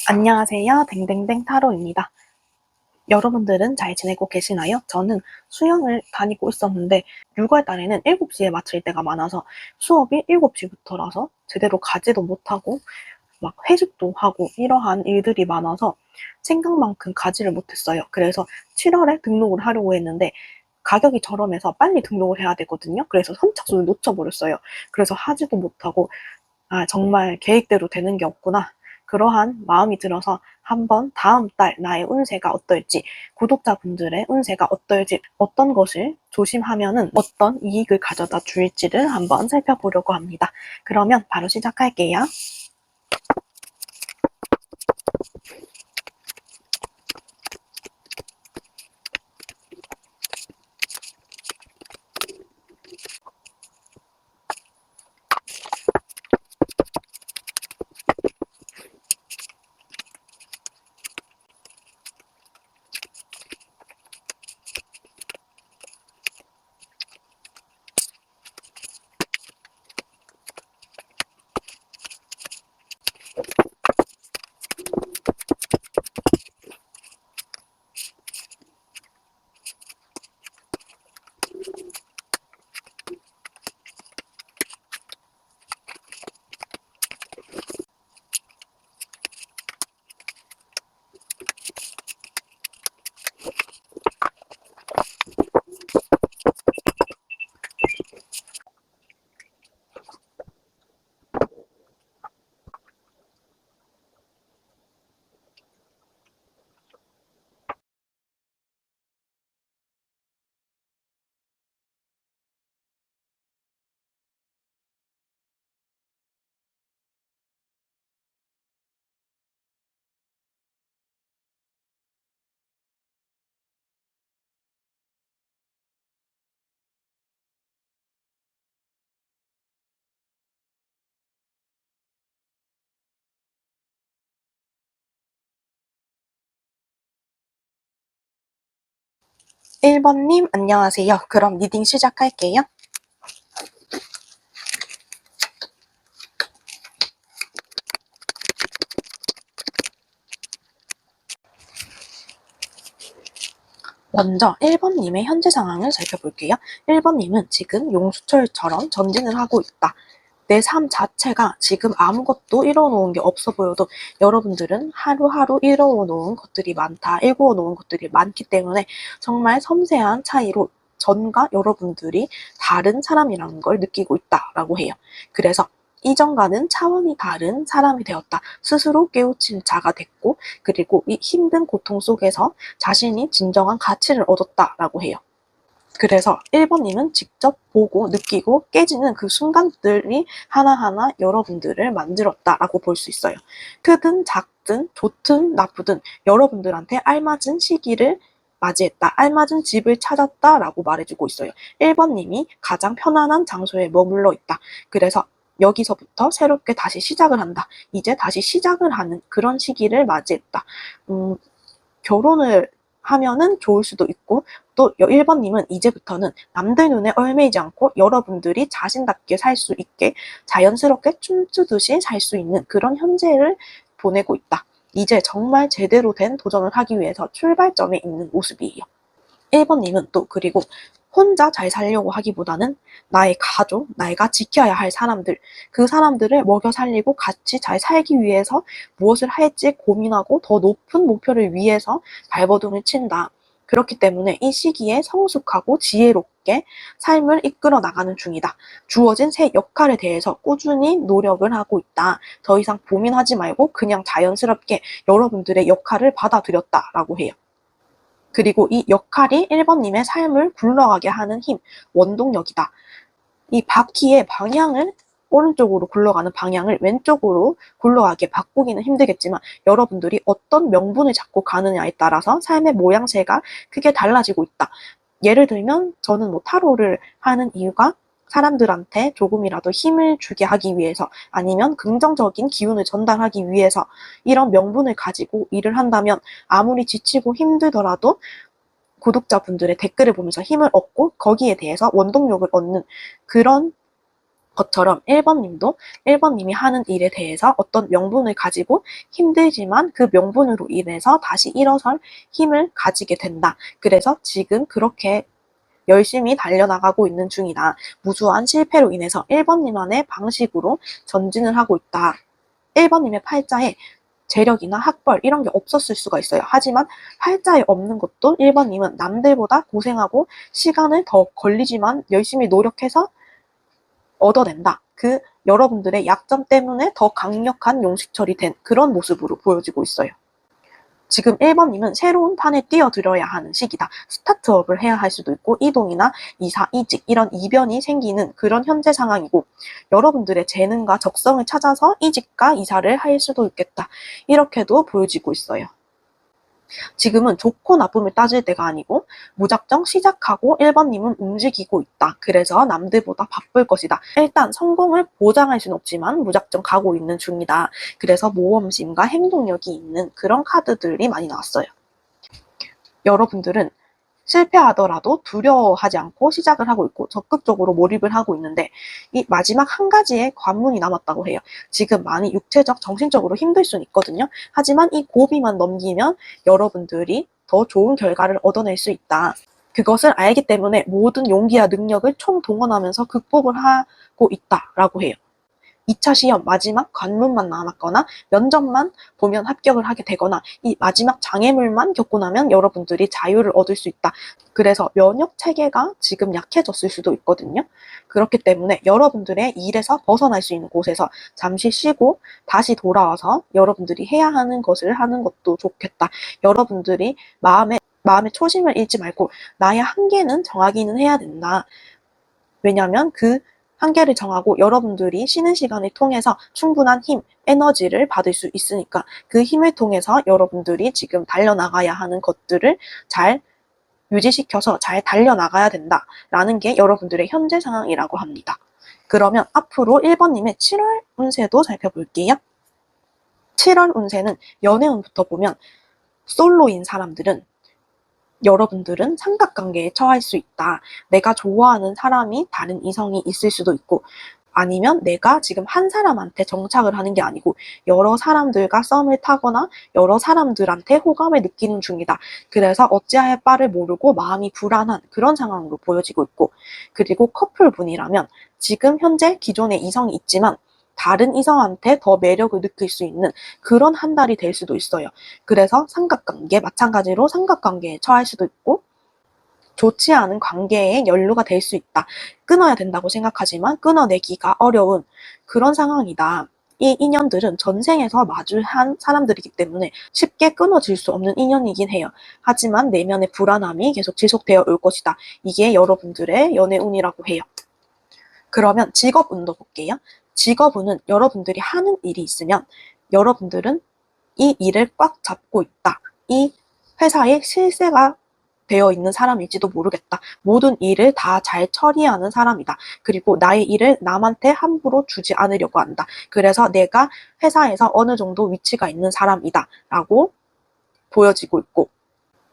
안녕하세요. 댕댕댕 타로입니다. 여러분들은 잘 지내고 계시나요? 저는 수영을 다니고 있었는데 6월 달에는 7시에 마칠 때가 많아서 수업이 7시부터라서 제대로 가지도 못하고 막 회식도 하고 이러한 일들이 많아서 생각만큼 가지를 못했어요. 그래서 7월에 등록을 하려고 했는데 가격이 저렴해서 빨리 등록을 해야 되거든요. 그래서 선착순을 놓쳐버렸어요. 그래서 하지도 못하고 정말 계획대로 되는 게 없구나. 그러한 마음이 들어서 한번 다음 달 나의 운세가 어떨지, 구독자분들의 운세가 어떨지, 어떤 것을 조심하면은 어떤 이익을 가져다 줄지를 한번 살펴보려고 합니다. 그러면 바로 시작할게요. 1번님, 안녕하세요. 그럼 리딩 시작할게요. 먼저 1번님의 현재 상황을 살펴볼게요. 1번님은 지금 용수철처럼 전진을 하고 있다. 내 삶 자체가 지금 아무것도 이뤄놓은 게 없어 보여도 여러분들은 하루하루 이뤄놓은 것들이 많다, 일구어 놓은 것들이 많기 때문에 정말 섬세한 차이로 전과 여러분들이 다른 사람이라는 걸 느끼고 있다라고 해요. 그래서 이전과는 차원이 다른 사람이 되었다. 스스로 깨우친 자가 됐고, 그리고 이 힘든 고통 속에서 자신이 진정한 가치를 얻었다라고 해요. 그래서 1번님은 직접 보고 느끼고 깨지는 그 순간들이 하나하나 여러분들을 만들었다라고 볼 수 있어요. 크든 작든 좋든 나쁘든 여러분들한테 알맞은 시기를 맞이했다, 알맞은 집을 찾았다라고 말해주고 있어요. 1번님이 가장 편안한 장소에 머물러 있다. 그래서 여기서부터 새롭게 다시 시작을 한다. 이제 다시 시작을 하는 그런 시기를 맞이했다. 결혼을 하면은 좋을 수도 있고, 또 1번님은 이제부터는 남들 눈에 얽매이지 않고 여러분들이 자신답게 살 수 있게 자연스럽게 춤추듯이 살 수 있는 그런 현재를 보내고 있다. 이제 정말 제대로 된 도전을 하기 위해서 출발점에 있는 모습이에요. 1번님은 또 그리고 혼자 잘 살려고 하기보다는 나의 가족, 내가 지켜야 할 사람들, 그 사람들을 먹여 살리고 같이 잘 살기 위해서 무엇을 할지 고민하고 더 높은 목표를 위해서 발버둥을 친다. 그렇기 때문에 이 시기에 성숙하고 지혜롭게 삶을 이끌어 나가는 중이다. 주어진 새 역할에 대해서 꾸준히 노력을 하고 있다. 더 이상 고민하지 말고 그냥 자연스럽게 여러분들의 역할을 받아들였다라고 해요. 그리고 이 역할이 1번님의 삶을 굴러가게 하는 힘, 원동력이다. 이 바퀴의 방향을 오른쪽으로 굴러가는 방향을 왼쪽으로 굴러가게 바꾸기는 힘들겠지만 여러분들이 어떤 명분을 잡고 가느냐에 따라서 삶의 모양새가 크게 달라지고 있다. 예를 들면 저는 타로를 하는 이유가 사람들한테 조금이라도 힘을 주게 하기 위해서, 아니면 긍정적인 기운을 전달하기 위해서 이런 명분을 가지고 일을 한다면 아무리 지치고 힘들더라도 구독자분들의 댓글을 보면서 힘을 얻고 거기에 대해서 원동력을 얻는 그런 것처럼 1번님이 하는 일에 대해서 어떤 명분을 가지고 힘들지만 그 명분으로 인해서 다시 일어설 힘을 가지게 된다. 그래서 지금 그렇게 열심히 달려나가고 있는 중이다. 무수한 실패로 인해서 1번님만의 방식으로 전진을 하고 있다. 1번님의 팔자에 재력이나 학벌 이런 게 없었을 수가 있어요. 하지만 팔자에 없는 것도 1번님은 남들보다 고생하고 시간을 더 걸리지만 열심히 노력해서 얻어낸다. 그 여러분들의 약점 때문에 더 강력한 용식철이 된 그런 모습으로 보여지고 있어요. 지금 1번님은 새로운 판에 뛰어들어야 하는 시기다. 스타트업을 해야 할 수도 있고 이동이나 이사, 이직 이런 이변이 생기는 그런 현재 상황이고 여러분들의 재능과 적성을 찾아서 이직과 이사를 할 수도 있겠다. 이렇게도 보여지고 있어요. 지금은 좋고 나쁨을 따질 때가 아니고 무작정 시작하고 1번님은 움직이고 있다. 그래서 남들보다 바쁠 것이다. 일단 성공을 보장할 수는 없지만 무작정 가고 있는 중이다. 그래서 모험심과 행동력이 있는 그런 카드들이 많이 나왔어요. 여러분들은 실패하더라도 두려워하지 않고 시작을 하고 있고 적극적으로 몰입을 하고 있는데 이 마지막 한 가지의 관문이 남았다고 해요. 지금 많이 육체적, 정신적으로 힘들 수는 있거든요. 하지만 이 고비만 넘기면 여러분들이 더 좋은 결과를 얻어낼 수 있다. 그것을 알기 때문에 모든 용기와 능력을 총동원하면서 극복을 하고 있다라고 해요. 2차 시험 마지막 관문만 남았거나 면접만 보면 합격을 하게 되거나 이 마지막 장애물만 겪고 나면 여러분들이 자유를 얻을 수 있다. 그래서 면역 체계가 지금 약해졌을 수도 있거든요. 그렇기 때문에 여러분들의 일에서 벗어날 수 있는 곳에서 잠시 쉬고 다시 돌아와서 여러분들이 해야 하는 것을 하는 것도 좋겠다. 여러분들이 마음의 초심을 잃지 말고 나의 한계는 정하기는 해야 된다. 왜냐하면 그 한계를 정하고 여러분들이 쉬는 시간을 통해서 충분한 힘, 에너지를 받을 수 있으니까 그 힘을 통해서 여러분들이 지금 달려나가야 하는 것들을 잘 유지시켜서 잘 달려나가야 된다라는 게 여러분들의 현재 상황이라고 합니다. 그러면 앞으로 1번님의 7월 운세도 살펴볼게요. 7월 운세는 연애운부터 보면 솔로인 사람들은 여러분들은 삼각관계에 처할 수 있다. 내가 좋아하는 사람이 다른 이성이 있을 수도 있고 아니면 내가 지금 한 사람한테 정착을 하는 게 아니고 여러 사람들과 썸을 타거나 여러 사람들한테 호감을 느끼는 중이다. 그래서 어찌할 바를 모르고 마음이 불안한 그런 상황으로 보여지고 있고 그리고 커플분이라면 지금 현재 기존에 이성이 있지만 다른 이성한테 더 매력을 느낄 수 있는 그런 한 달이 될 수도 있어요. 그래서 마찬가지로 삼각관계에 처할 수도 있고 좋지 않은 관계에 연루가 될 수 있다. 끊어야 된다고 생각하지만 끊어내기가 어려운 그런 상황이다. 이 인연들은 전생에서 마주한 사람들이기 때문에 쉽게 끊어질 수 없는 인연이긴 해요. 하지만 내면의 불안함이 계속 지속되어 올 것이다. 이게 여러분들의 연애운이라고 해요. 그러면 직업운도 볼게요. 직업운은 여러분들이 하는 일이 있으면 여러분들은 이 일을 꽉 잡고 있다. 이 회사에 실세가 되어 있는 사람일지도 모르겠다. 모든 일을 다 잘 처리하는 사람이다. 그리고 나의 일을 남한테 함부로 주지 않으려고 한다. 그래서 내가 회사에서 어느 정도 위치가 있는 사람이다. 라고 보여지고 있고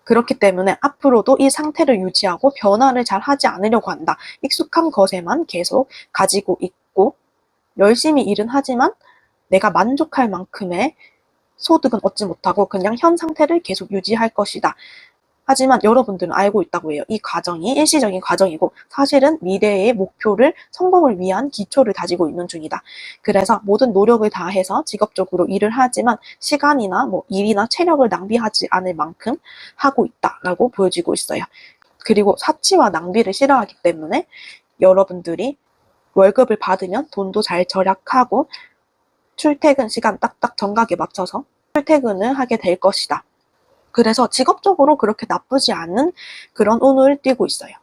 그렇기 때문에 앞으로도 이 상태를 유지하고 변화를 잘 하지 않으려고 한다. 익숙한 것에만 계속 가지고 있고 열심히 일은 하지만 내가 만족할 만큼의 소득은 얻지 못하고 그냥 현 상태를 계속 유지할 것이다. 하지만 여러분들은 알고 있다고 해요. 이 과정이 일시적인 과정이고 사실은 미래의 목표를 성공을 위한 기초를 다지고 있는 중이다. 그래서 모든 노력을 다해서 직업적으로 일을 하지만 시간이나 일이나 체력을 낭비하지 않을 만큼 하고 있다라고 보여지고 있어요. 그리고 사치와 낭비를 싫어하기 때문에 여러분들이 월급을 받으면 돈도 잘 절약하고 출퇴근 시간 딱딱 정각에 맞춰서 출퇴근을 하게 될 것이다. 그래서 직업적으로 그렇게 나쁘지 않은 그런 운을 띠고 있어요.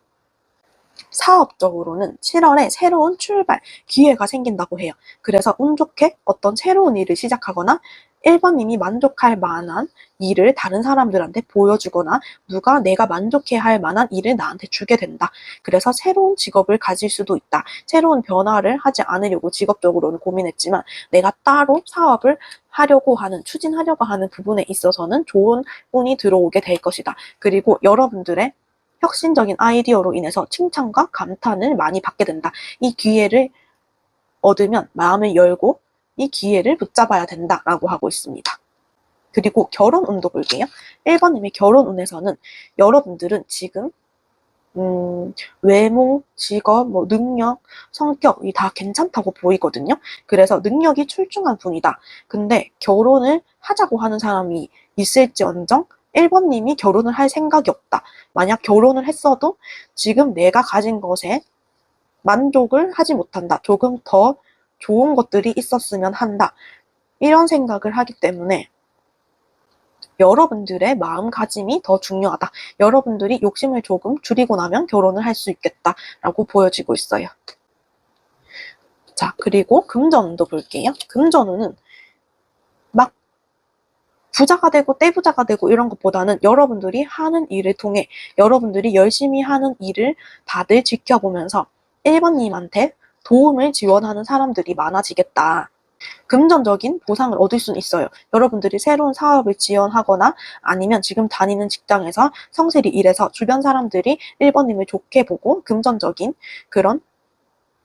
사업적으로는 7월에 새로운 출발, 기회가 생긴다고 해요. 그래서 운 좋게 어떤 새로운 일을 시작하거나 1번님이 만족할 만한 일을 다른 사람들한테 보여주거나 누가 내가 만족해야 할 만한 일을 나한테 주게 된다. 그래서 새로운 직업을 가질 수도 있다. 새로운 변화를 하지 않으려고 직업적으로는 고민했지만 내가 따로 사업을 추진하려고 하는 부분에 있어서는 좋은 운이 들어오게 될 것이다. 그리고 여러분들의 혁신적인 아이디어로 인해서 칭찬과 감탄을 많이 받게 된다. 이 기회를 얻으면 마음을 열고 이 기회를 붙잡아야 된다라고 하고 있습니다. 그리고 결혼운도 볼게요. 1번님의 결혼운에서는 여러분들은 지금 외모, 직업, 능력, 성격이 다 괜찮다고 보이거든요. 그래서 능력이 출중한 분이다. 근데 결혼을 하자고 하는 사람이 있을지언정 1번님이 결혼을 할 생각이 없다. 만약 결혼을 했어도 지금 내가 가진 것에 만족을 하지 못한다. 조금 더 좋은 것들이 있었으면 한다. 이런 생각을 하기 때문에 여러분들의 마음가짐이 더 중요하다. 여러분들이 욕심을 조금 줄이고 나면 결혼을 할 수 있겠다라고 보여지고 있어요. 자, 그리고 금전운도 볼게요. 금전운은 막 부자가 되고 떼부자가 되고 이런 것보다는 여러분들이 하는 일을 통해 여러분들이 열심히 하는 일을 다들 지켜보면서 1번님한테 도움을 지원하는 사람들이 많아지겠다. 금전적인 보상을 얻을 수는 있어요. 여러분들이 새로운 사업을 지원하거나 아니면 지금 다니는 직장에서 성실히 일해서 주변 사람들이 1번님을 좋게 보고 금전적인 그런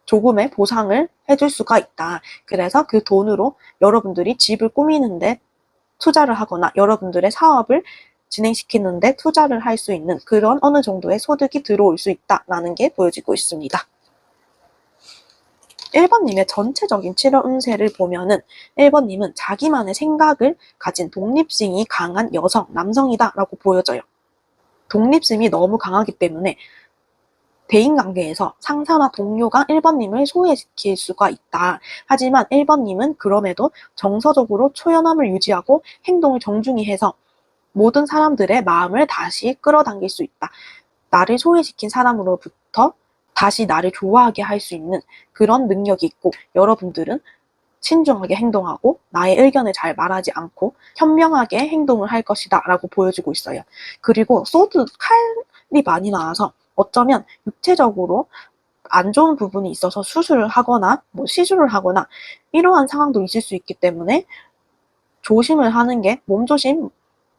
조금의 보상을 해줄 수가 있다. 그래서 그 돈으로 여러분들이 집을 꾸미는데 투자를 하거나 여러분들의 사업을 진행시키는데 투자를 할 수 있는 그런 어느 정도의 소득이 들어올 수 있다라는 게 보여지고 있습니다. 1번님의 전체적인 7월 운세를 보면은 1번님은 자기만의 생각을 가진 독립심이 강한 여성, 남성이다 라고 보여져요. 독립심이 너무 강하기 때문에 대인관계에서 상사나 동료가 1번님을 소외시킬 수가 있다. 하지만 1번님은 그럼에도 정서적으로 초연함을 유지하고 행동을 정중히 해서 모든 사람들의 마음을 다시 끌어당길 수 있다. 나를 소외시킨 사람으로부터 다시 나를 좋아하게 할 수 있는 그런 능력이 있고 여러분들은 신중하게 행동하고 나의 의견을 잘 말하지 않고 현명하게 행동을 할 것이다 라고 보여주고 있어요. 그리고 소드, 칼이 많이 나와서 어쩌면 육체적으로 안 좋은 부분이 있어서 수술을 하거나 시술을 하거나 이러한 상황도 있을 수 있기 때문에 조심을 하는 게 몸조심,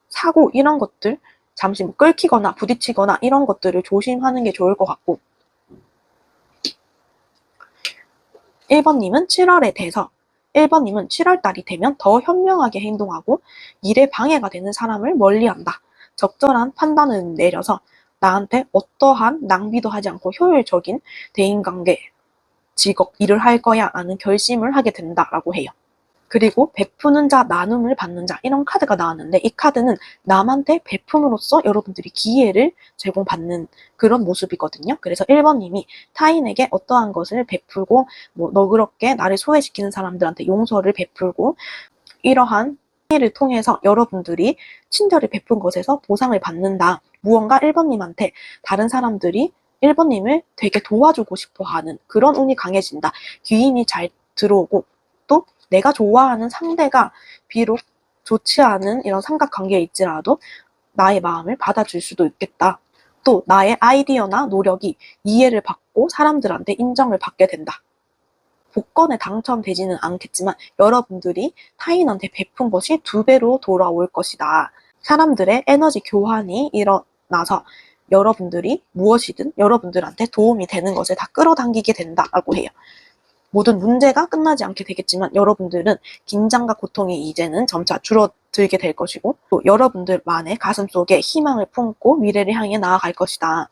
사고 이런 것들 잠시 끌키거나 부딪히거나 이런 것들을 조심하는 게 좋을 것 같고 1번님은 7월에 돼서 1번님은 7월달이 되면 더 현명하게 행동하고 일에 방해가 되는 사람을 멀리한다. 적절한 판단을 내려서 나한테 어떠한 낭비도 하지 않고 효율적인 대인관계, 직업, 일을 할 거야 라는 결심을 하게 된다라고 해요. 그리고 베푸는 자, 나눔을 받는 자 이런 카드가 나왔는데 이 카드는 남한테 베품으로써 여러분들이 기회를 제공받는 그런 모습이거든요. 그래서 1번님이 타인에게 어떠한 것을 베풀고 너그럽게 나를 소외시키는 사람들한테 용서를 베풀고 이러한 일을 통해서 여러분들이 친절을 베푼 것에서 보상을 받는다. 무언가 1번님한테 다른 사람들이 1번님을 되게 도와주고 싶어하는 그런 운이 강해진다. 귀인이 잘 들어오고 또 내가 좋아하는 상대가 비록 좋지 않은 이런 삼각관계에 있지라도 나의 마음을 받아줄 수도 있겠다. 또 나의 아이디어나 노력이 이해를 받고 사람들한테 인정을 받게 된다. 복권에 당첨되지는 않겠지만 여러분들이 타인한테 베푼 것이 2배로 돌아올 것이다. 사람들의 에너지 교환이 일어나서 여러분들이 무엇이든 여러분들한테 도움이 되는 것을 다 끌어당기게 된다라고 해요. 모든 문제가 끝나지 않게 되겠지만 여러분들은 긴장과 고통이 이제는 점차 줄어들게 될 것이고 또 여러분들만의 가슴속에 희망을 품고 미래를 향해 나아갈 것이다.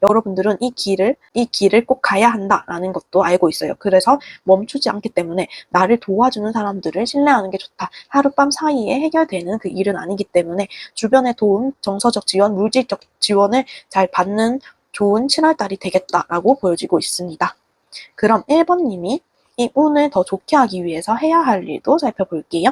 여러분들은 이 길을 꼭 가야 한다라는 것도 알고 있어요. 그래서 멈추지 않기 때문에 나를 도와주는 사람들을 신뢰하는 게 좋다. 하룻밤 사이에 해결되는 그 일은 아니기 때문에 주변의 도움, 정서적 지원, 물질적 지원을 잘 받는 좋은 7월달이 되겠다라고 보여지고 있습니다. 그럼 1번님이 이 운을 더 좋게 하기 위해서 해야 할 일도 살펴볼게요.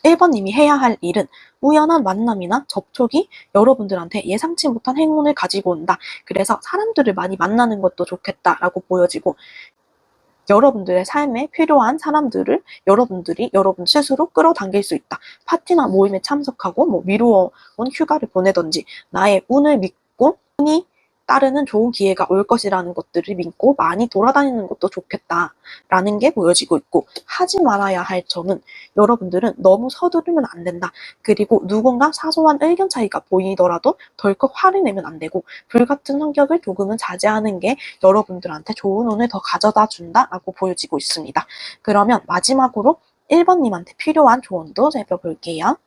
1번님이 해야 할 일은 우연한 만남이나 접촉이 여러분들한테 예상치 못한 행운을 가지고 온다. 그래서 사람들을 많이 만나는 것도 좋겠다라고 보여지고 여러분들의 삶에 필요한 사람들을 여러분들이 여러분 스스로 끌어당길 수 있다. 파티나 모임에 참석하고 미루어온 휴가를 보내던지 나의 운을 믿고 운이 따르는 좋은 기회가 올 것이라는 것들을 믿고 많이 돌아다니는 것도 좋겠다라는 게 보여지고 있고, 하지 말아야 할 점은 여러분들은 너무 서두르면 안 된다. 그리고 누군가 사소한 의견 차이가 보이더라도 덜컥 화를 내면 안 되고, 불같은 성격을 조금은 자제하는 게 여러분들한테 좋은 운을 더 가져다 준다라고 보여지고 있습니다. 그러면 마지막으로 1번님한테 필요한 조언도 살펴볼게요.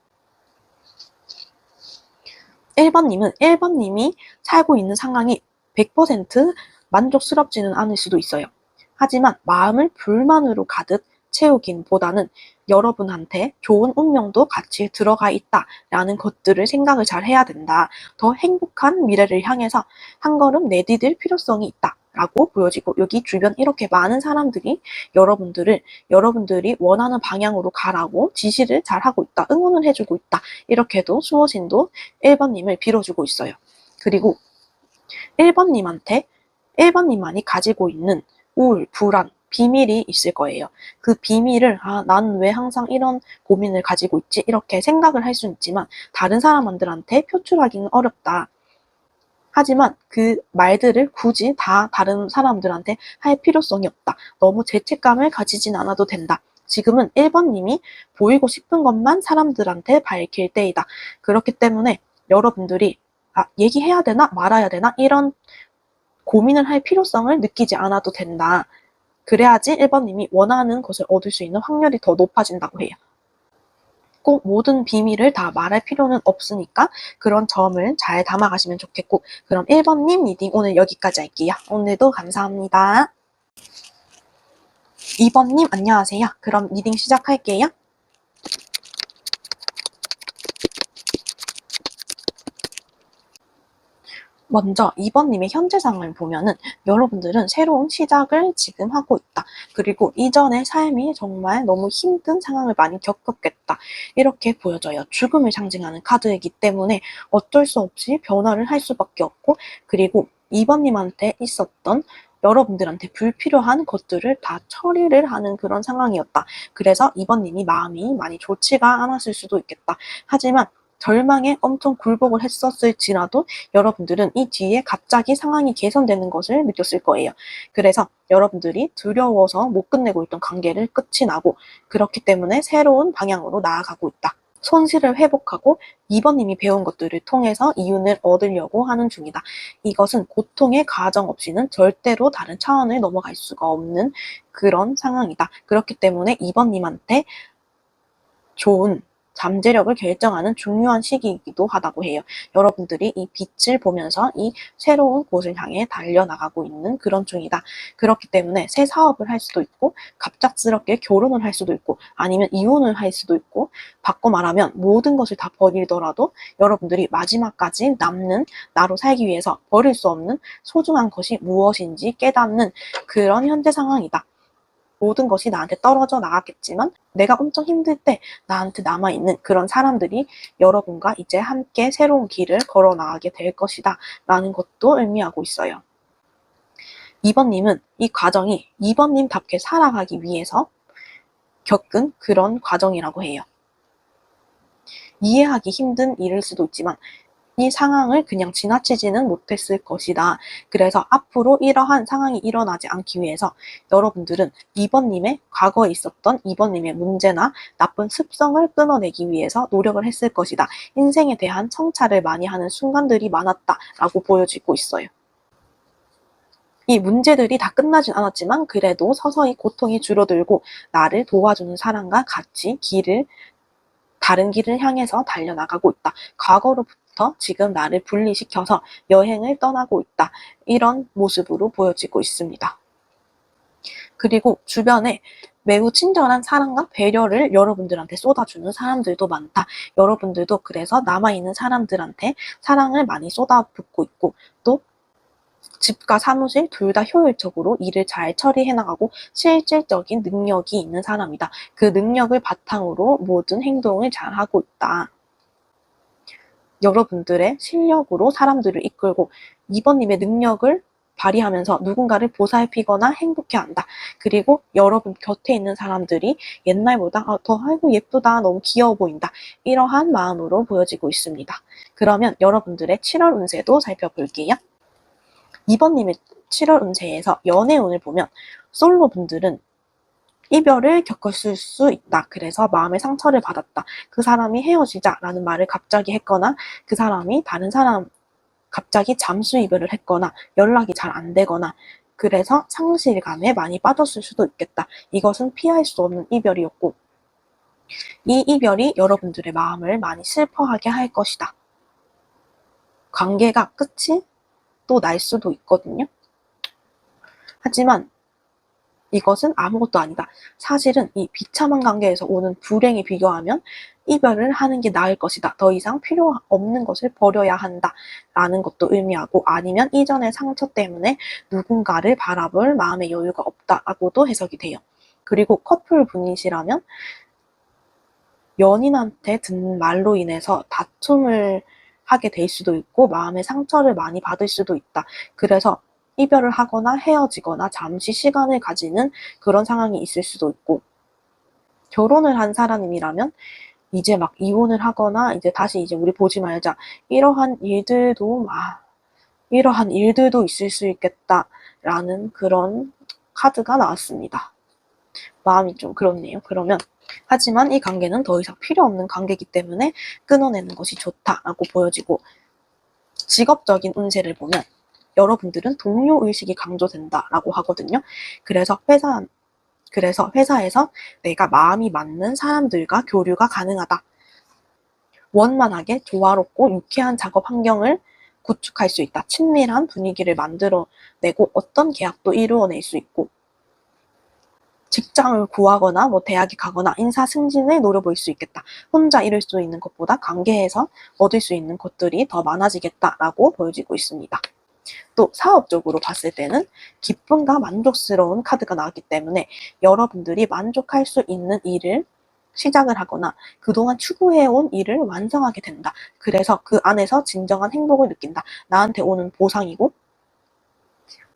1번님은 1번님이 살고 있는 상황이 100% 만족스럽지는 않을 수도 있어요. 하지만 마음을 불만으로 가득 채우긴 보다는 여러분한테 좋은 운명도 같이 들어가 있다라는 것들을 생각을 잘 해야 된다. 더 행복한 미래를 향해서 한 걸음 내디딜 필요성이 있다. 라고 보여지고, 여기 주변 이렇게 많은 사람들이 여러분들이 원하는 방향으로 가라고 지시를 잘 하고 있다. 응원을 해주고 있다. 이렇게도 수호신도 1번님을 빌어주고 있어요. 그리고 1번님만이 가지고 있는 우울, 불안, 비밀이 있을 거예요. 그 비밀을 난 왜 항상 이런 고민을 가지고 있지? 이렇게 생각을 할 수는 있지만 다른 사람들한테 표출하기는 어렵다. 하지만 그 말들을 굳이 다 다른 사람들한테 할 필요성이 없다. 너무 죄책감을 가지진 않아도 된다. 지금은 1번님이 보이고 싶은 것만 사람들한테 밝힐 때이다. 그렇기 때문에 여러분들이 얘기해야 되나 말아야 되나 이런 고민을 할 필요성을 느끼지 않아도 된다. 그래야지 1번님이 원하는 것을 얻을 수 있는 확률이 더 높아진다고 해요. 꼭 모든 비밀을 다 말할 필요는 없으니까 그런 점을 잘 담아가시면 좋겠고, 그럼 1번님 리딩 오늘 여기까지 할게요. 오늘도 감사합니다. 2번님 안녕하세요. 그럼 리딩 시작할게요. 먼저 2번님의 현재 상황을 보면은 여러분들은 새로운 시작을 지금 하고 있다. 그리고 이전의 삶이 정말 너무 힘든 상황을 많이 겪었겠다. 이렇게 보여져요. 죽음을 상징하는 카드이기 때문에 어쩔 수 없이 변화를 할 수밖에 없고, 그리고 2번님한테 있었던 여러분들한테 불필요한 것들을 다 처리를 하는 그런 상황이었다. 그래서 2번님이 마음이 많이 좋지가 않았을 수도 있겠다. 하지만 절망에 엄청 굴복을 했었을지라도 여러분들은 이 뒤에 갑자기 상황이 개선되는 것을 느꼈을 거예요. 그래서 여러분들이 두려워서 못 끝내고 있던 관계를 끝이 나고, 그렇기 때문에 새로운 방향으로 나아가고 있다. 손실을 회복하고 2번님이 배운 것들을 통해서 이윤을 얻으려고 하는 중이다. 이것은 고통의 과정 없이는 절대로 다른 차원을 넘어갈 수가 없는 그런 상황이다. 그렇기 때문에 2번님한테 좋은 잠재력을 결정하는 중요한 시기이기도 하다고 해요. 여러분들이 이 빛을 보면서 이 새로운 곳을 향해 달려나가고 있는 그런 중이다. 그렇기 때문에 새 사업을 할 수도 있고, 갑작스럽게 결혼을 할 수도 있고, 아니면 이혼을 할 수도 있고, 바꿔 말하면 모든 것을 다 버리더라도 여러분들이 마지막까지 남는 나로 살기 위해서 버릴 수 없는 소중한 것이 무엇인지 깨닫는 그런 현재 상황이다. 모든 것이 나한테 떨어져 나갔겠지만 내가 엄청 힘들 때 나한테 남아있는 그런 사람들이 여러분과 이제 함께 새로운 길을 걸어 나가게 될 것이다 라는 것도 의미하고 있어요. 2번님은 이 과정이 2번님답게 살아가기 위해서 겪은 그런 과정이라고 해요. 이해하기 힘든 일일 수도 있지만 이 상황을 그냥 지나치지는 못했을 것이다. 그래서 앞으로 이러한 상황이 일어나지 않기 위해서 여러분들은 2번님의 과거에 있었던 2번님의 문제나 나쁜 습성을 끊어내기 위해서 노력을 했을 것이다. 인생에 대한 성찰을 많이 하는 순간들이 많았다라고 보여지고 있어요. 이 문제들이 다 끝나진 않았지만 그래도 서서히 고통이 줄어들고 나를 도와주는 사람과 같이 다른 길을 향해서 달려나가고 있다. 과거로부터 지금 나를 분리시켜서 여행을 떠나고 있다. 이런 모습으로 보여지고 있습니다. 그리고 주변에 매우 친절한 사랑과 배려를 여러분들한테 쏟아주는 사람들도 많다. 여러분들도 그래서 남아있는 사람들한테 사랑을 많이 쏟아붓고 있고, 또 집과 사무실 둘 다 효율적으로 일을 잘 처리해 나가고 실질적인 능력이 있는 사람이다. 그 능력을 바탕으로 모든 행동을 잘 하고 있다. 여러분들의 실력으로 사람들을 이끌고 2번님의 능력을 발휘하면서 누군가를 보살피거나 행복해한다. 그리고 여러분 곁에 있는 사람들이 옛날보다 더 아이고 예쁘다, 너무 귀여워 보인다. 이러한 마음으로 보여지고 있습니다. 그러면 여러분들의 7월 운세도 살펴볼게요. 2번님의 7월 운세에서 연애운을 보면 솔로 분들은 이별을 겪었을 수 있다. 그래서 마음의 상처를 받았다. 그 사람이 헤어지자라는 말을 갑자기 했거나 그 사람이 다른 사람 갑자기 잠수 이별을 했거나 연락이 잘 안 되거나 그래서 상실감에 많이 빠졌을 수도 있겠다. 이것은 피할 수 없는 이별이었고 이 이별이 여러분들의 마음을 많이 슬퍼하게 할 것이다. 관계가 끝이 또 날 수도 있거든요. 하지만 이것은 아무것도 아니다. 사실은 이 비참한 관계에서 오는 불행에 비교하면 이별을 하는 게 나을 것이다. 더 이상 필요 없는 것을 버려야 한다. 라는 것도 의미하고 아니면 이전의 상처 때문에 누군가를 바라볼 마음의 여유가 없다라고도 해석이 돼요. 그리고 커플 분이시라면 연인한테 듣는 말로 인해서 다툼을 하게 될 수도 있고 마음의 상처를 많이 받을 수도 있다. 그래서 이별을 하거나 헤어지거나 잠시 시간을 가지는 그런 상황이 있을 수도 있고 결혼을 한 사람이라면 이제 막 이혼을 하거나 이제 다시 이제 우리 보지 말자 이러한 일들도 있을 수 있겠다라는 그런 카드가 나왔습니다. 마음이 좀 그렇네요. 그러면 하지만 이 관계는 더 이상 필요 없는 관계이기 때문에 끊어내는 것이 좋다라고 보여지고 직업적인 운세를 보면 여러분들은 동료 의식이 강조된다라고 하거든요. 그래서 회사에서 내가 마음이 맞는 사람들과 교류가 가능하다. 원만하게 조화롭고 유쾌한 작업 환경을 구축할 수 있다. 친밀한 분위기를 만들어내고 어떤 계약도 이루어낼 수 있고 직장을 구하거나 대학에 가거나 인사 승진을 노려볼 수 있겠다. 혼자 이룰 수 있는 것보다 관계에서 얻을 수 있는 것들이 더 많아지겠다라고 보여지고 있습니다. 또 사업적으로 봤을 때는 기쁨과 만족스러운 카드가 나왔기 때문에 여러분들이 만족할 수 있는 일을 시작을 하거나 그동안 추구해온 일을 완성하게 된다. 그래서 그 안에서 진정한 행복을 느낀다. 나한테 오는 보상이고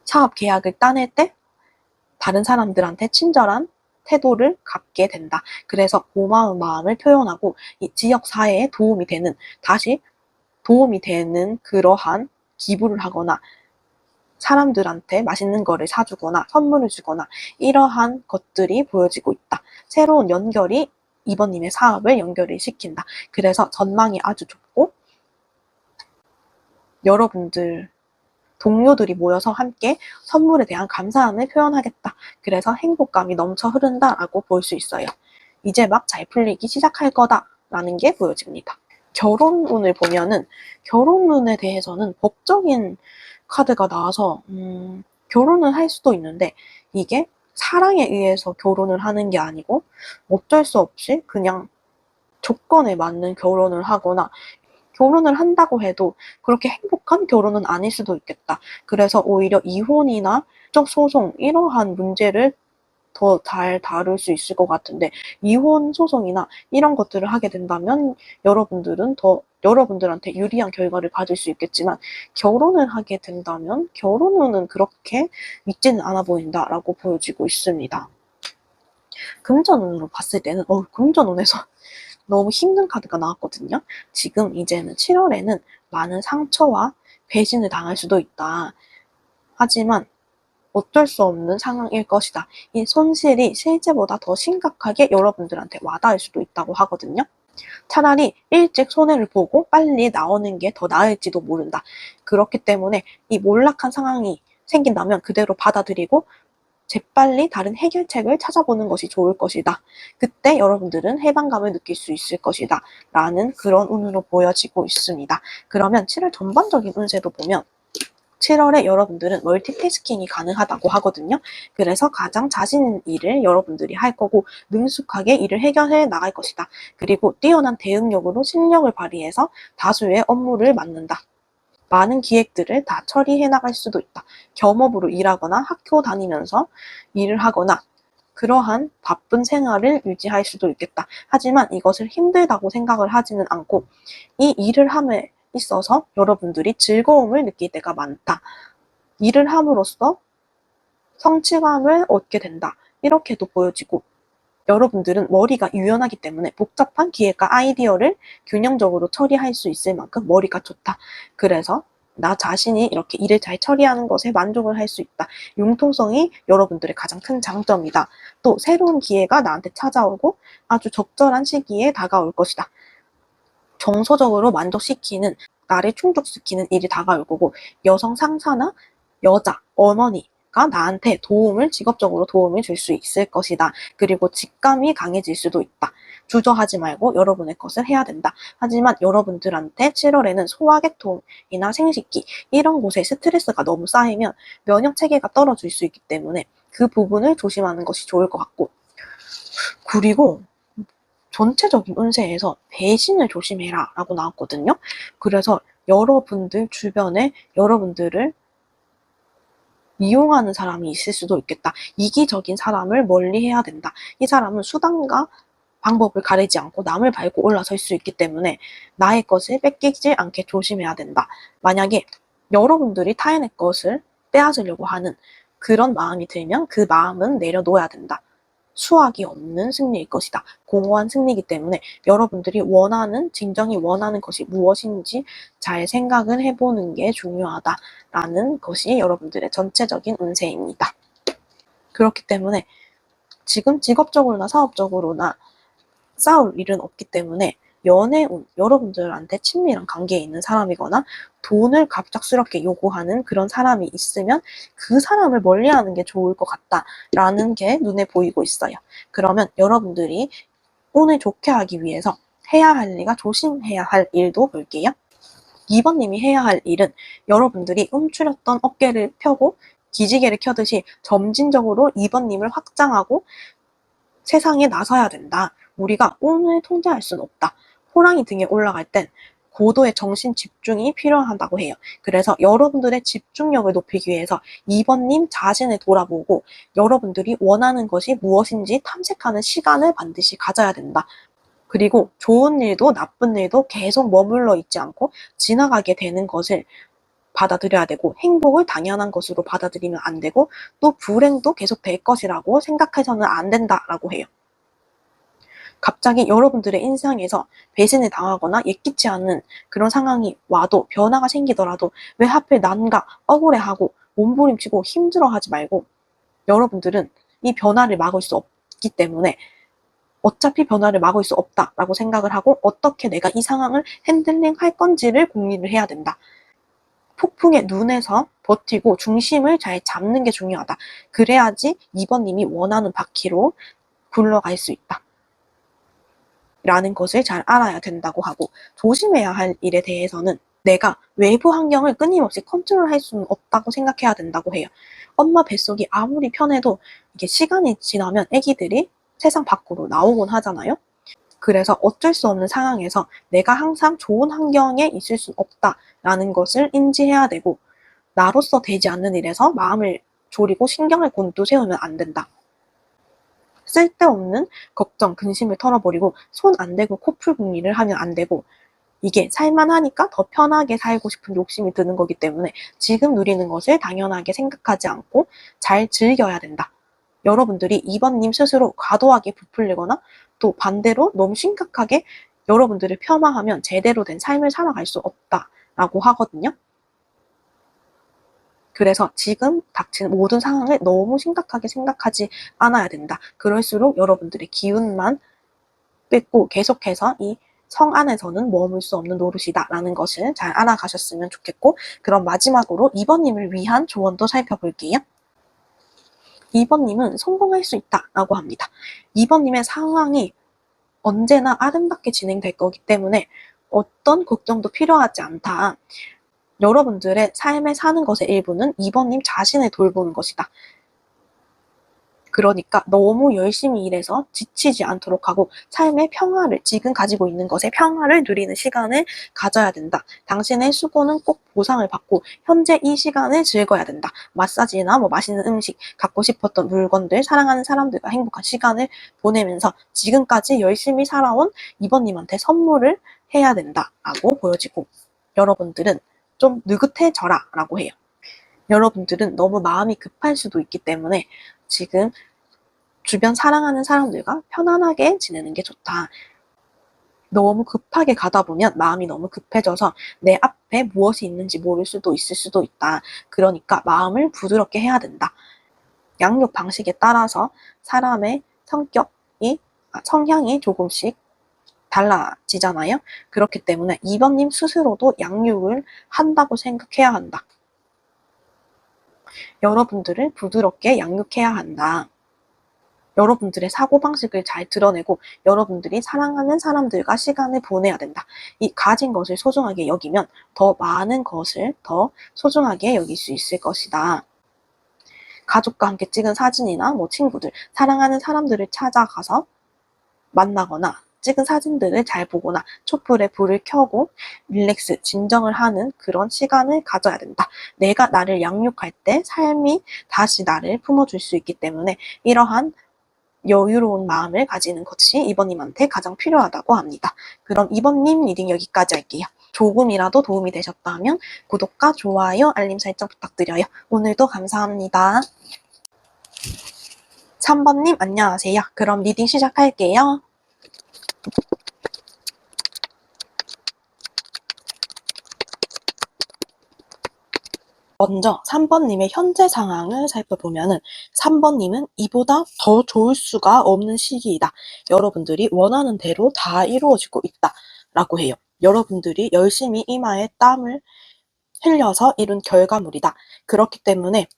사업 계약을 따낼 때 다른 사람들한테 친절한 태도를 갖게 된다. 그래서 고마운 마음을 표현하고 이 지역 사회에 다시 도움이 되는 그러한 기부를 하거나 사람들한테 맛있는 거를 사주거나 선물을 주거나 이러한 것들이 보여지고 있다. 새로운 연결이 2번님의 사업을 연결을 시킨다. 그래서 전망이 아주 좋고 여러분들 동료들이 모여서 함께 선물에 대한 감사함을 표현하겠다. 그래서 행복감이 넘쳐 흐른다라고 볼 수 있어요. 이제 막 잘 풀리기 시작할 거다라는 게 보여집니다. 결혼운을 보면은 결혼운에 대해서는 법적인 카드가 나와서 결혼을 할 수도 있는데 이게 사랑에 의해서 결혼을 하는 게 아니고 어쩔 수 없이 그냥 조건에 맞는 결혼을 하거나 결혼을 한다고 해도 그렇게 행복한 결혼은 아닐 수도 있겠다. 그래서 오히려 이혼이나 법적 소송 이러한 문제를 더 잘 다룰 수 있을 것 같은데 이혼 소송이나 이런 것들을 하게 된다면 여러분들한테 유리한 결과를 받을 수 있겠지만 결혼을 하게 된다면 결혼은 그렇게 믿지는 않아 보인다라고 보여지고 있습니다. 금전운으로 봤을 때는 금전운에서 너무 힘든 카드가 나왔거든요. 지금 이제는 7월에는 많은 상처와 배신을 당할 수도 있다. 하지만 어쩔 수 없는 상황일 것이다. 이 손실이 실제보다 더 심각하게 여러분들한테 와닿을 수도 있다고 하거든요. 차라리 일찍 손해를 보고 빨리 나오는 게 더 나을지도 모른다. 그렇기 때문에 이 몰락한 상황이 생긴다면 그대로 받아들이고 재빨리 다른 해결책을 찾아보는 것이 좋을 것이다. 그때 여러분들은 해방감을 느낄 수 있을 것이다. 라는 그런 운으로 보여지고 있습니다. 그러면 7월 전반적인 운세도 보면 7월에 여러분들은 멀티태스킹이 가능하다고 하거든요. 그래서 가장 자신 있는 일을 여러분들이 할 거고 능숙하게 일을 해결해 나갈 것이다. 그리고 뛰어난 대응력으로 실력을 발휘해서 다수의 업무를 맡는다. 많은 기획들을 다 처리해 나갈 수도 있다. 겸업으로 일하거나 학교 다니면서 일을 하거나 그러한 바쁜 생활을 유지할 수도 있겠다. 하지만 이것을 힘들다고 생각을 하지는 않고 이 일을 함에 있어서 여러분들이 즐거움을 느낄 때가 많다. 일을 함으로써 성취감을 얻게 된다. 이렇게도 보여지고 여러분들은 머리가 유연하기 때문에 복잡한 기획과 아이디어를 균형적으로 처리할 수 있을 만큼 머리가 좋다. 그래서 나 자신이 이렇게 일을 잘 처리하는 것에 만족을 할 수 있다. 융통성이 여러분들의 가장 큰 장점이다. 또 새로운 기회가 나한테 찾아오고 아주 적절한 시기에 다가올 것이다. 정서적으로 만족시키는, 나를 충족시키는 일이 다가올 거고, 여성 상사나 여자, 어머니가 나한테 직업적으로 도움을 줄 수 있을 것이다. 그리고 직감이 강해질 수도 있다. 주저하지 말고 여러분의 것을 해야 된다. 하지만 여러분들한테 7월에는 소화계통이나 생식기 이런 곳에 스트레스가 너무 쌓이면 면역 체계가 떨어질 수 있기 때문에 그 부분을 조심하는 것이 좋을 것 같고, 그리고 전체적인 운세에서 배신을 조심해라 라고 나왔거든요. 그래서 여러분들 주변에 여러분들을 이용하는 사람이 있을 수도 있겠다. 이기적인 사람을 멀리해야 된다. 이 사람은 수단과 방법을 가리지 않고 남을 밟고 올라설 수 있기 때문에 나의 것을 뺏기지 않게 조심해야 된다. 만약에 여러분들이 타인의 것을 빼앗으려고 하는 그런 마음이 들면 그 마음은 내려놓아야 된다. 수학이 없는 승리일 것이다. 공허한 승리이기 때문에 여러분들이 진정이 원하는 것이 무엇인지 잘 생각을 해보는 게 중요하다라는 것이 여러분들의 전체적인 운세입니다. 그렇기 때문에 지금 직업적으로나 사업적으로나 싸울 일은 없기 때문에 연애운, 여러분들한테 친밀한 관계에 있는 사람이거나 돈을 갑작스럽게 요구하는 그런 사람이 있으면 그 사람을 멀리하는 게 좋을 것 같다라는 게 눈에 보이고 있어요. 그러면 여러분들이 운을 좋게 하기 위해서 해야 할 일과 조심해야 할 일도 볼게요. 2번님이 해야 할 일은 여러분들이 움츠렸던 어깨를 펴고 기지개를 켜듯이 점진적으로 2번님을 확장하고 세상에 나서야 된다. 우리가 운을 통제할 수는 없다. 호랑이 등에 올라갈 땐 고도의 정신 집중이 필요하다고 해요. 그래서 여러분들의 집중력을 높이기 위해서 2번님 자신을 돌아보고 여러분들이 원하는 것이 무엇인지 탐색하는 시간을 반드시 가져야 된다. 그리고 좋은 일도 나쁜 일도 계속 머물러 있지 않고 지나가게 되는 것을 받아들여야 되고, 행복을 당연한 것으로 받아들이면 안 되고, 또 불행도 계속 될 것이라고 생각해서는 안 된다라고 해요. 갑자기 여러분들의 인생에서 배신을 당하거나 예기치 않은 그런 상황이 와도, 변화가 생기더라도 왜 하필 난가 억울해하고 몸부림치고 힘들어하지 말고, 여러분들은 이 변화를 막을 수 없기 때문에 어차피 변화를 막을 수 없다라고 생각을 하고 어떻게 내가 이 상황을 핸들링 할 건지를 고민을 해야 된다. 폭풍의 눈에서 버티고 중심을 잘 잡는 게 중요하다. 그래야지 2번님이 원하는 바퀴로 굴러갈 수 있다. 라는 것을 잘 알아야 된다고 하고, 조심해야 할 일에 대해서는 내가 외부 환경을 끊임없이 컨트롤할 수는 없다고 생각해야 된다고 해요. 엄마 뱃속이 아무리 편해도 이게 시간이 지나면 아기들이 세상 밖으로 나오곤 하잖아요. 그래서 어쩔 수 없는 상황에서 내가 항상 좋은 환경에 있을 수 없다라는 것을 인지해야 되고, 나로서 되지 않는 일에서 마음을 졸이고 신경을 곤두세우면 안 된다. 쓸데없는 걱정, 근심을 털어버리고 손 안 대고 코풀 일을 하면 안 되고, 이게 살만하니까 더 편하게 살고 싶은 욕심이 드는 거기 때문에 지금 누리는 것을 당연하게 생각하지 않고 잘 즐겨야 된다. 여러분들이 2번님 스스로 과도하게 부풀리거나 또 반대로 너무 심각하게 여러분들을 폄하하면 제대로 된 삶을 살아갈 수 없다라고 하거든요. 그래서 지금 닥치는 모든 상황을 너무 심각하게 생각하지 않아야 된다. 그럴수록 여러분들의 기운만 뺏고 계속해서 이 성 안에서는 머물 수 없는 노릇이다라는 것을 잘 알아가셨으면 좋겠고, 그럼 마지막으로 2번님을 위한 조언도 살펴볼게요. 2번님은 성공할 수 있다라고 합니다. 2번님의 상황이 언제나 아름답게 진행될 거기 때문에 어떤 걱정도 필요하지 않다. 여러분들의 삶에 사는 것의 일부는 2번님 자신을 돌보는 것이다. 그러니까 너무 열심히 일해서 지치지 않도록 하고 삶의 평화를, 지금 가지고 있는 것의 평화를 누리는 시간을 가져야 된다. 당신의 수고는 꼭 보상을 받고 현재 이 시간을 즐거야 된다. 마사지나 맛있는 음식, 갖고 싶었던 물건들, 사랑하는 사람들과 행복한 시간을 보내면서 지금까지 열심히 살아온 2번님한테 선물을 해야 된다라고 보여지고, 여러분들은 좀 느긋해져라 라고 해요. 여러분들은 너무 마음이 급할 수도 있기 때문에 지금 주변 사랑하는 사람들과 편안하게 지내는 게 좋다. 너무 급하게 가다 보면 마음이 너무 급해져서 내 앞에 무엇이 있는지 모를 수도 있을 수도 있다. 그러니까 마음을 부드럽게 해야 된다. 양육 방식에 따라서 사람의 성향이 조금씩 달라지잖아요. 그렇기 때문에 2번님 스스로도 양육을 한다고 생각해야 한다. 여러분들을 부드럽게 양육해야 한다. 여러분들의 사고방식을 잘 드러내고 여러분들이 사랑하는 사람들과 시간을 보내야 된다. 이 가진 것을 소중하게 여기면 더 많은 것을 더 소중하게 여길 수 있을 것이다. 가족과 함께 찍은 사진이나 친구들, 사랑하는 사람들을 찾아가서 만나거나 찍은 사진들을 잘 보거나 촛불에 불을 켜고 릴렉스, 진정을 하는 그런 시간을 가져야 된다. 내가 나를 양육할 때 삶이 다시 나를 품어줄 수 있기 때문에 이러한 여유로운 마음을 가지는 것이 2번님한테 가장 필요하다고 합니다. 그럼 2번님 리딩 여기까지 할게요. 조금이라도 도움이 되셨다면 구독과 좋아요, 알림 설정 부탁드려요. 오늘도 감사합니다. 3번님 안녕하세요. 그럼 리딩 시작할게요. 먼저 3번님의 현재 상황을 살펴보면 3번님은 이보다 더 좋을 수가 없는 시기이다. 여러분들이 원하는 대로 다 이루어지고 있다. 라고 해요. 여러분들이 열심히 이마에 땀을 흘려서 이룬 결과물이다. 그렇기 때문에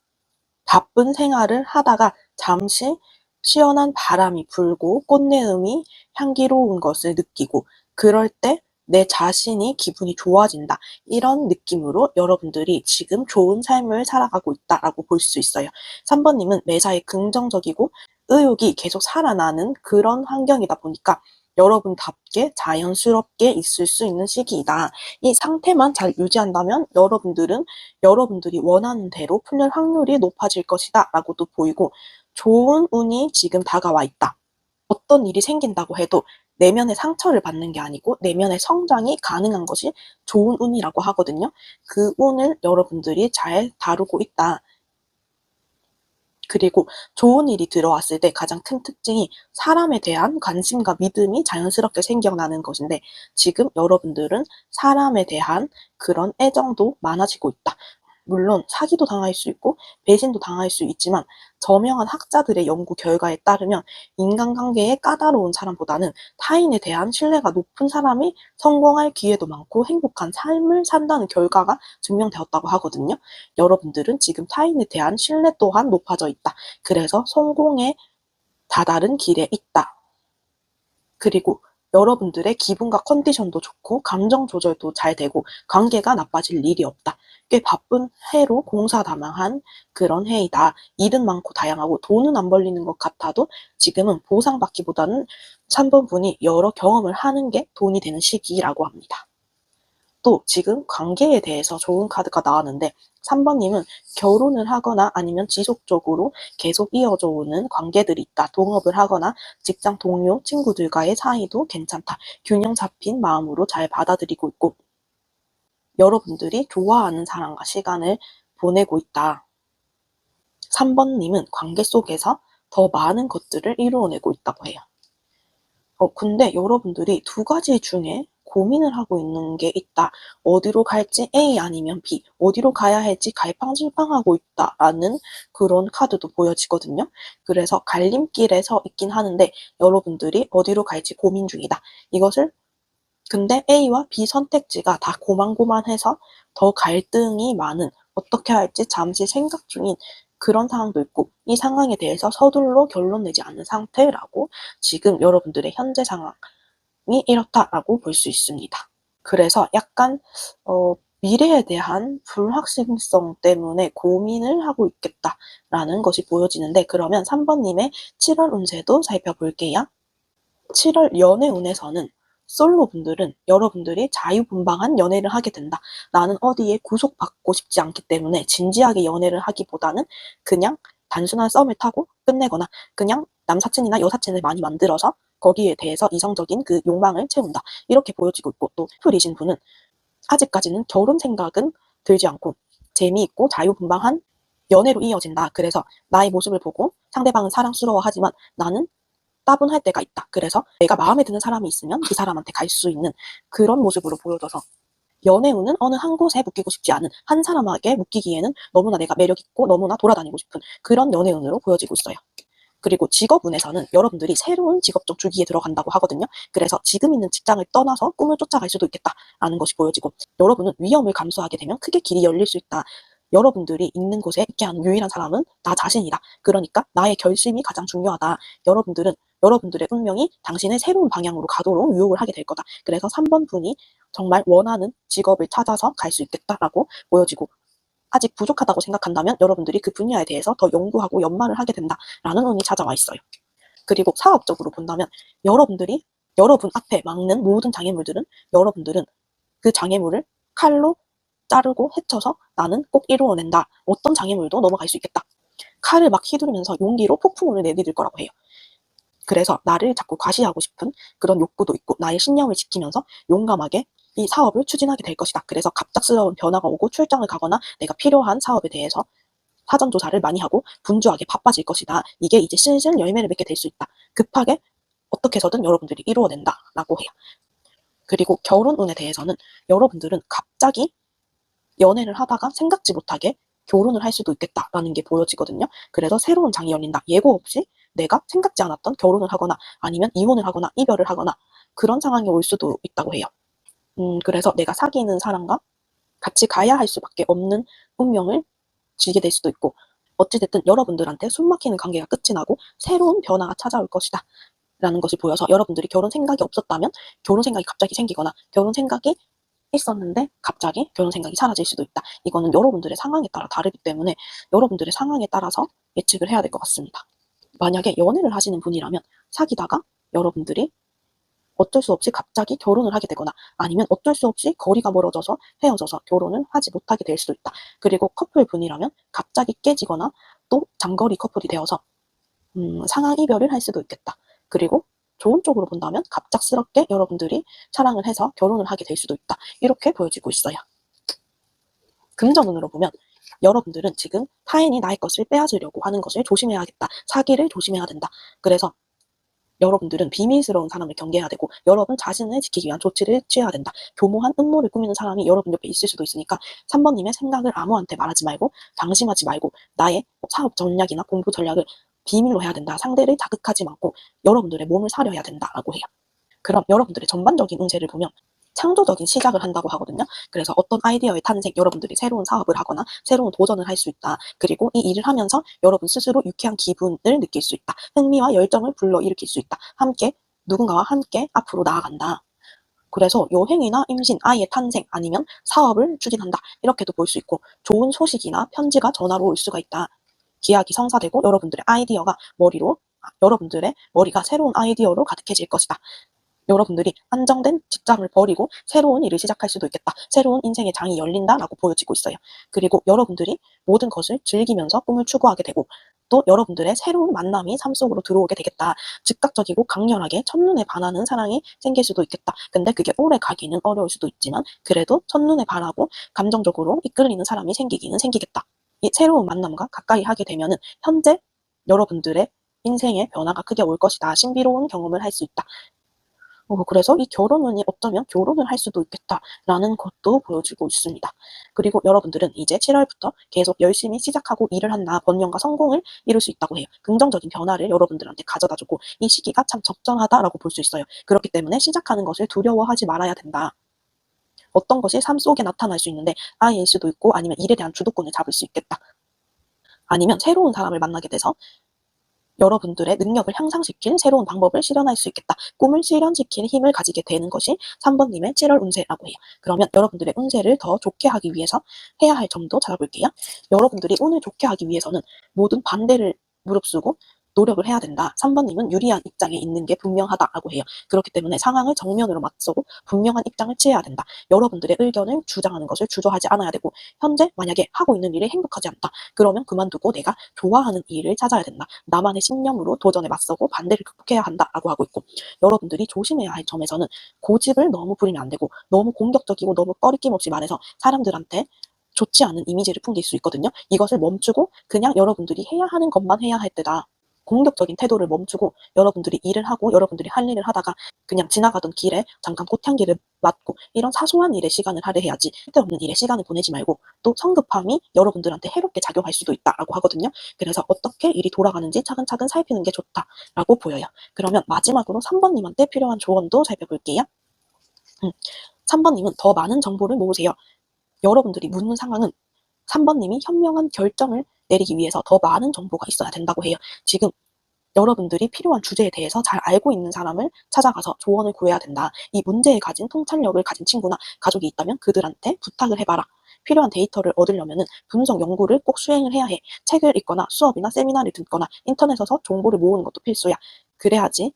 바쁜 생활을 하다가 잠시 시원한 바람이 불고 꽃내음이 향기로운 것을 느끼고 그럴 때 내 자신이 기분이 좋아진다. 이런 느낌으로 여러분들이 지금 좋은 삶을 살아가고 있다라고 볼 수 있어요. 3번님은 매사에 긍정적이고 의욕이 계속 살아나는 그런 환경이다 보니까 여러분답게 자연스럽게 있을 수 있는 시기이다. 이 상태만 잘 유지한다면 여러분들이 원하는 대로 풀릴 확률이 높아질 것이다 라고도 보이고 좋은 운이 지금 다가와 있다. 어떤 일이 생긴다고 해도 내면의 상처를 받는 게 아니고 내면의 성장이 가능한 것이 좋은 운이라고 하거든요. 그 운을 여러분들이 잘 다루고 있다. 그리고 좋은 일이 들어왔을 때 가장 큰 특징이 사람에 대한 관심과 믿음이 자연스럽게 생겨나는 것인데 지금 여러분들은 사람에 대한 그런 애정도 많아지고 있다. 물론 사기도 당할 수 있고 배신도 당할 수 있지만 저명한 학자들의 연구 결과에 따르면 인간관계에 까다로운 사람보다는 타인에 대한 신뢰가 높은 사람이 성공할 기회도 많고 행복한 삶을 산다는 결과가 증명되었다고 하거든요. 여러분들은 지금 타인에 대한 신뢰 또한 높아져 있다. 그래서 성공에 다다른 길에 있다. 그리고 여러분들의 기분과 컨디션도 좋고 감정 조절도 잘 되고 관계가 나빠질 일이 없다. 꽤 바쁜 해로 공사다망한 그런 해이다. 일은 많고 다양하고 돈은 안 벌리는 것 같아도 지금은 보상받기보다는 3번 분이 여러 경험을 하는 게 돈이 되는 시기라고 합니다. 또 지금 관계에 대해서 좋은 카드가 나왔는데 3번님은 결혼을 하거나 아니면 지속적으로 계속 이어져 오는 관계들이 있다. 동업을 하거나 직장 동료, 친구들과의 사이도 괜찮다. 균형 잡힌 마음으로 잘 받아들이고 있고 여러분들이 좋아하는 사람과 시간을 보내고 있다. 3번님은 관계 속에서 더 많은 것들을 이루어내고 있다고 해요. 근데 여러분들이 두 가지 중에 고민을 하고 있는 게 있다. 어디로 갈지 A 아니면 B. 어디로 가야 할지 갈팡질팡하고 있다라는 그런 카드도 보여지거든요. 그래서 갈림길에 서 있긴 하는데 여러분들이 어디로 갈지 고민 중이다. 근데 A와 B 선택지가 다 고만고만해서 더 갈등이 많은 어떻게 할지 잠시 생각 중인 그런 상황도 있고 이 상황에 대해서 서둘러 결론 내지 않는 상태라고 지금 여러분들의 현재 상황이 이렇다라고 볼 수 있습니다. 그래서 약간 미래에 대한 불확실성 때문에 고민을 하고 있겠다라는 것이 보여지는데 그러면 3번님의 7월 운세도 살펴볼게요. 7월 연애 운에서는 솔로 분들은 여러분들이 자유분방한 연애를 하게 된다. 나는 어디에 구속받고 싶지 않기 때문에 진지하게 연애를 하기보다는 그냥 단순한 썸을 타고 끝내거나 그냥 남사친이나 여사친을 많이 만들어서 거기에 대해서 이성적인 그 욕망을 채운다. 이렇게 보여지고 있고 또 풀이신 분은 아직까지는 결혼 생각은 들지 않고 재미있고 자유분방한 연애로 이어진다. 그래서 나의 모습을 보고 상대방은 사랑스러워하지만 나는 따분할 때가 있다. 그래서 내가 마음에 드는 사람이 있으면 그 사람한테 갈 수 있는 그런 모습으로 보여져서 연애운은 어느 한 곳에 묶이고 싶지 않은, 한 사람에게 묶이기에는 너무나 내가 매력있고 너무나 돌아다니고 싶은 그런 연애운으로 보여지고 있어요. 그리고 직업운에서는 여러분들이 새로운 직업적 주기에 들어간다고 하거든요. 그래서 지금 있는 직장을 떠나서 꿈을 쫓아갈 수도 있겠다라는 것이 보여지고, 여러분은 위험을 감수하게 되면 크게 길이 열릴 수 있다. 여러분들이 있는 곳에 있게 하는 유일한 사람은 나 자신이다. 그러니까 나의 결심이 가장 중요하다. 여러분들의 운명이 당신의 새로운 방향으로 가도록 유혹을 하게 될 거다. 그래서 3번 분이 정말 원하는 직업을 찾아서 갈 수 있겠다라고 보여지고, 아직 부족하다고 생각한다면 여러분들이 그 분야에 대해서 더 연구하고 연마를 하게 된다라는 운이 찾아와 있어요. 그리고 사업적으로 본다면 여러분 앞에 막는 모든 장애물들은 여러분들은 그 장애물을 칼로 자르고 헤쳐서 나는 꼭 이루어낸다. 어떤 장애물도 넘어갈 수 있겠다. 칼을 막 휘두르면서 용기로 폭풍을 내디딜 거라고 해요. 그래서 나를 자꾸 과시하고 싶은 그런 욕구도 있고 나의 신념을 지키면서 용감하게 이 사업을 추진하게 될 것이다. 그래서 갑작스러운 변화가 오고 출장을 가거나 내가 필요한 사업에 대해서 사전 조사를 많이 하고 분주하게 바빠질 것이다. 이게 이제 슬슬 열매를 맺게 될 수 있다. 급하게 어떻게 해서든 여러분들이 이루어낸다라고 해요. 그리고 결혼운에 대해서는 여러분들은 갑자기 연애를 하다가 생각지 못하게 결혼을 할 수도 있겠다라는 게 보여지거든요. 그래서 새로운 장이 열린다. 예고 없이 내가 생각지 않았던 결혼을 하거나 아니면 이혼을 하거나 이별을 하거나 그런 상황이 올 수도 있다고 해요. 그래서 내가 사귀는 사람과 같이 가야 할 수밖에 없는 운명을 쥐게 될 수도 있고, 어찌됐든 여러분들한테 숨막히는 관계가 끝이 나고 새로운 변화가 찾아올 것이다 라는 것이 보여서, 여러분들이 결혼 생각이 없었다면 결혼 생각이 갑자기 생기거나 결혼 생각이 있었는데 갑자기 결혼 생각이 사라질 수도 있다. 이거는 여러분들의 상황에 따라 다르기 때문에 여러분들의 상황에 따라서 예측을 해야 될 것 같습니다. 만약에 연애를 하시는 분이라면 사귀다가 여러분들이 어쩔 수 없이 갑자기 결혼을 하게 되거나 아니면 어쩔 수 없이 거리가 멀어져서 헤어져서 결혼을 하지 못하게 될 수도 있다. 그리고 커플 분이라면 갑자기 깨지거나 또 장거리 커플이 되어서 상황 이별을 할 수도 있겠다. 그리고 좋은 쪽으로 본다면 갑작스럽게 여러분들이 사랑을 해서 결혼을 하게 될 수도 있다. 이렇게 보여지고 있어요. 긍정운으로 보면 여러분들은 지금 타인이 나의 것을 빼앗으려고 하는 것을 조심해야겠다. 사기를 조심해야 된다. 그래서 여러분들은 비밀스러운 사람을 경계해야 되고 여러분 자신을 지키기 위한 조치를 취해야 된다. 교모한 음모를 꾸미는 사람이 여러분 옆에 있을 수도 있으니까 3번님의 생각을 아무한테 말하지 말고 방심하지 말고 나의 사업 전략이나 공부 전략을 비밀로 해야 된다. 상대를 자극하지 말고 여러분들의 몸을 사려야 된다라고 해요. 그럼 여러분들의 전반적인 운세를 보면 창조적인 시작을 한다고 하거든요. 그래서 어떤 아이디어의 탄생, 여러분들이 새로운 사업을 하거나 새로운 도전을 할 수 있다. 그리고 이 일을 하면서 여러분 스스로 유쾌한 기분을 느낄 수 있다. 흥미와 열정을 불러일으킬 수 있다. 누군가와 함께 앞으로 나아간다. 그래서 여행이나 임신, 아이의 탄생 아니면 사업을 추진한다. 이렇게도 볼 수 있고, 좋은 소식이나 편지가 전화로 올 수가 있다. 기약이 성사되고 여러분들의 머리가 새로운 아이디어로 가득해질 것이다. 여러분들이 안정된 직장을 버리고 새로운 일을 시작할 수도 있겠다. 새로운 인생의 장이 열린다라고 보여지고 있어요. 그리고 여러분들이 모든 것을 즐기면서 꿈을 추구하게 되고, 또 여러분들의 새로운 만남이 삶 속으로 들어오게 되겠다. 즉각적이고 강렬하게 첫눈에 반하는 사랑이 생길 수도 있겠다. 근데 그게 오래 가기는 어려울 수도 있지만 그래도 첫눈에 반하고 감정적으로 이끌리는 사람이 생기기는 생기겠다. 이 새로운 만남과 가까이 하게 되면은 현재 여러분들의 인생의 변화가 크게 올 것이다. 신비로운 경험을 할 수 있다. 그래서 이 결혼운이 어쩌면 결혼을 할 수도 있겠다라는 것도 보여지고 있습니다. 그리고 여러분들은 이제 7월부터 계속 열심히 시작하고 일을 한다. 번영과 성공을 이룰 수 있다고 해요. 긍정적인 변화를 여러분들한테 가져다주고 이 시기가 참 적정하다라고 볼 수 있어요. 그렇기 때문에 시작하는 것을 두려워하지 말아야 된다. 어떤 것이 삶 속에 나타날 수 있는데 아이일 수도 있고 아니면 일에 대한 주도권을 잡을 수 있겠다. 아니면 새로운 사람을 만나게 돼서 여러분들의 능력을 향상시킬 새로운 방법을 실현할 수 있겠다. 꿈을 실현시킬 힘을 가지게 되는 것이 3번님의 7월 운세라고 해요. 그러면 여러분들의 운세를 더 좋게 하기 위해서 해야 할 점도 찾아볼게요. 여러분들이 운을 좋게 하기 위해서는 모든 반대를 무릅쓰고 노력을 해야 된다. 3번님은 유리한 입장에 있는 게 분명하다라고 해요. 그렇기 때문에 상황을 정면으로 맞서고 분명한 입장을 취해야 된다. 여러분들의 의견을 주장하는 것을 주저하지 않아야 되고, 현재 만약에 하고 있는 일이 행복하지 않다. 그러면 그만두고 내가 좋아하는 일을 찾아야 된다. 나만의 신념으로 도전에 맞서고 반대를 극복해야 한다라고 하고 있고, 여러분들이 조심해야 할 점에서는 고집을 너무 부리면 안 되고 너무 공격적이고 너무 꺼리낌 없이 말해서 사람들한테 좋지 않은 이미지를 풍길 수 있거든요. 이것을 멈추고 그냥 여러분들이 해야 하는 것만 해야 할 때다. 공격적인 태도를 멈추고 여러분들이 일을 하고 여러분들이 할 일을 하다가 그냥 지나가던 길에 잠깐 꽃향기를 맡고 이런 사소한 일에 시간을 할애해야지 쓸데없는 일에 시간을 보내지 말고 또 성급함이 여러분들한테 해롭게 작용할 수도 있다라고 하거든요. 그래서 어떻게 일이 돌아가는지 차근차근 살피는 게 좋다라고 보여요. 그러면 마지막으로 3번님한테 필요한 조언도 살펴볼게요. 3번님은 더 많은 정보를 모으세요. 여러분들이 묻는 상황은 3번님이 현명한 결정을 내리기 위해서 더 많은 정보가 있어야 된다고 해요. 지금 여러분들이 필요한 주제에 대해서 잘 알고 있는 사람을 찾아가서 조언을 구해야 된다. 이 문제에 가진 통찰력을 가진 친구나 가족이 있다면 그들한테 부탁을 해봐라. 필요한 데이터를 얻으려면 분석 연구를 꼭 수행을 해야 해. 책을 읽거나 수업이나 세미나를 듣거나 인터넷에서 정보를 모으는 것도 필수야. 그래야지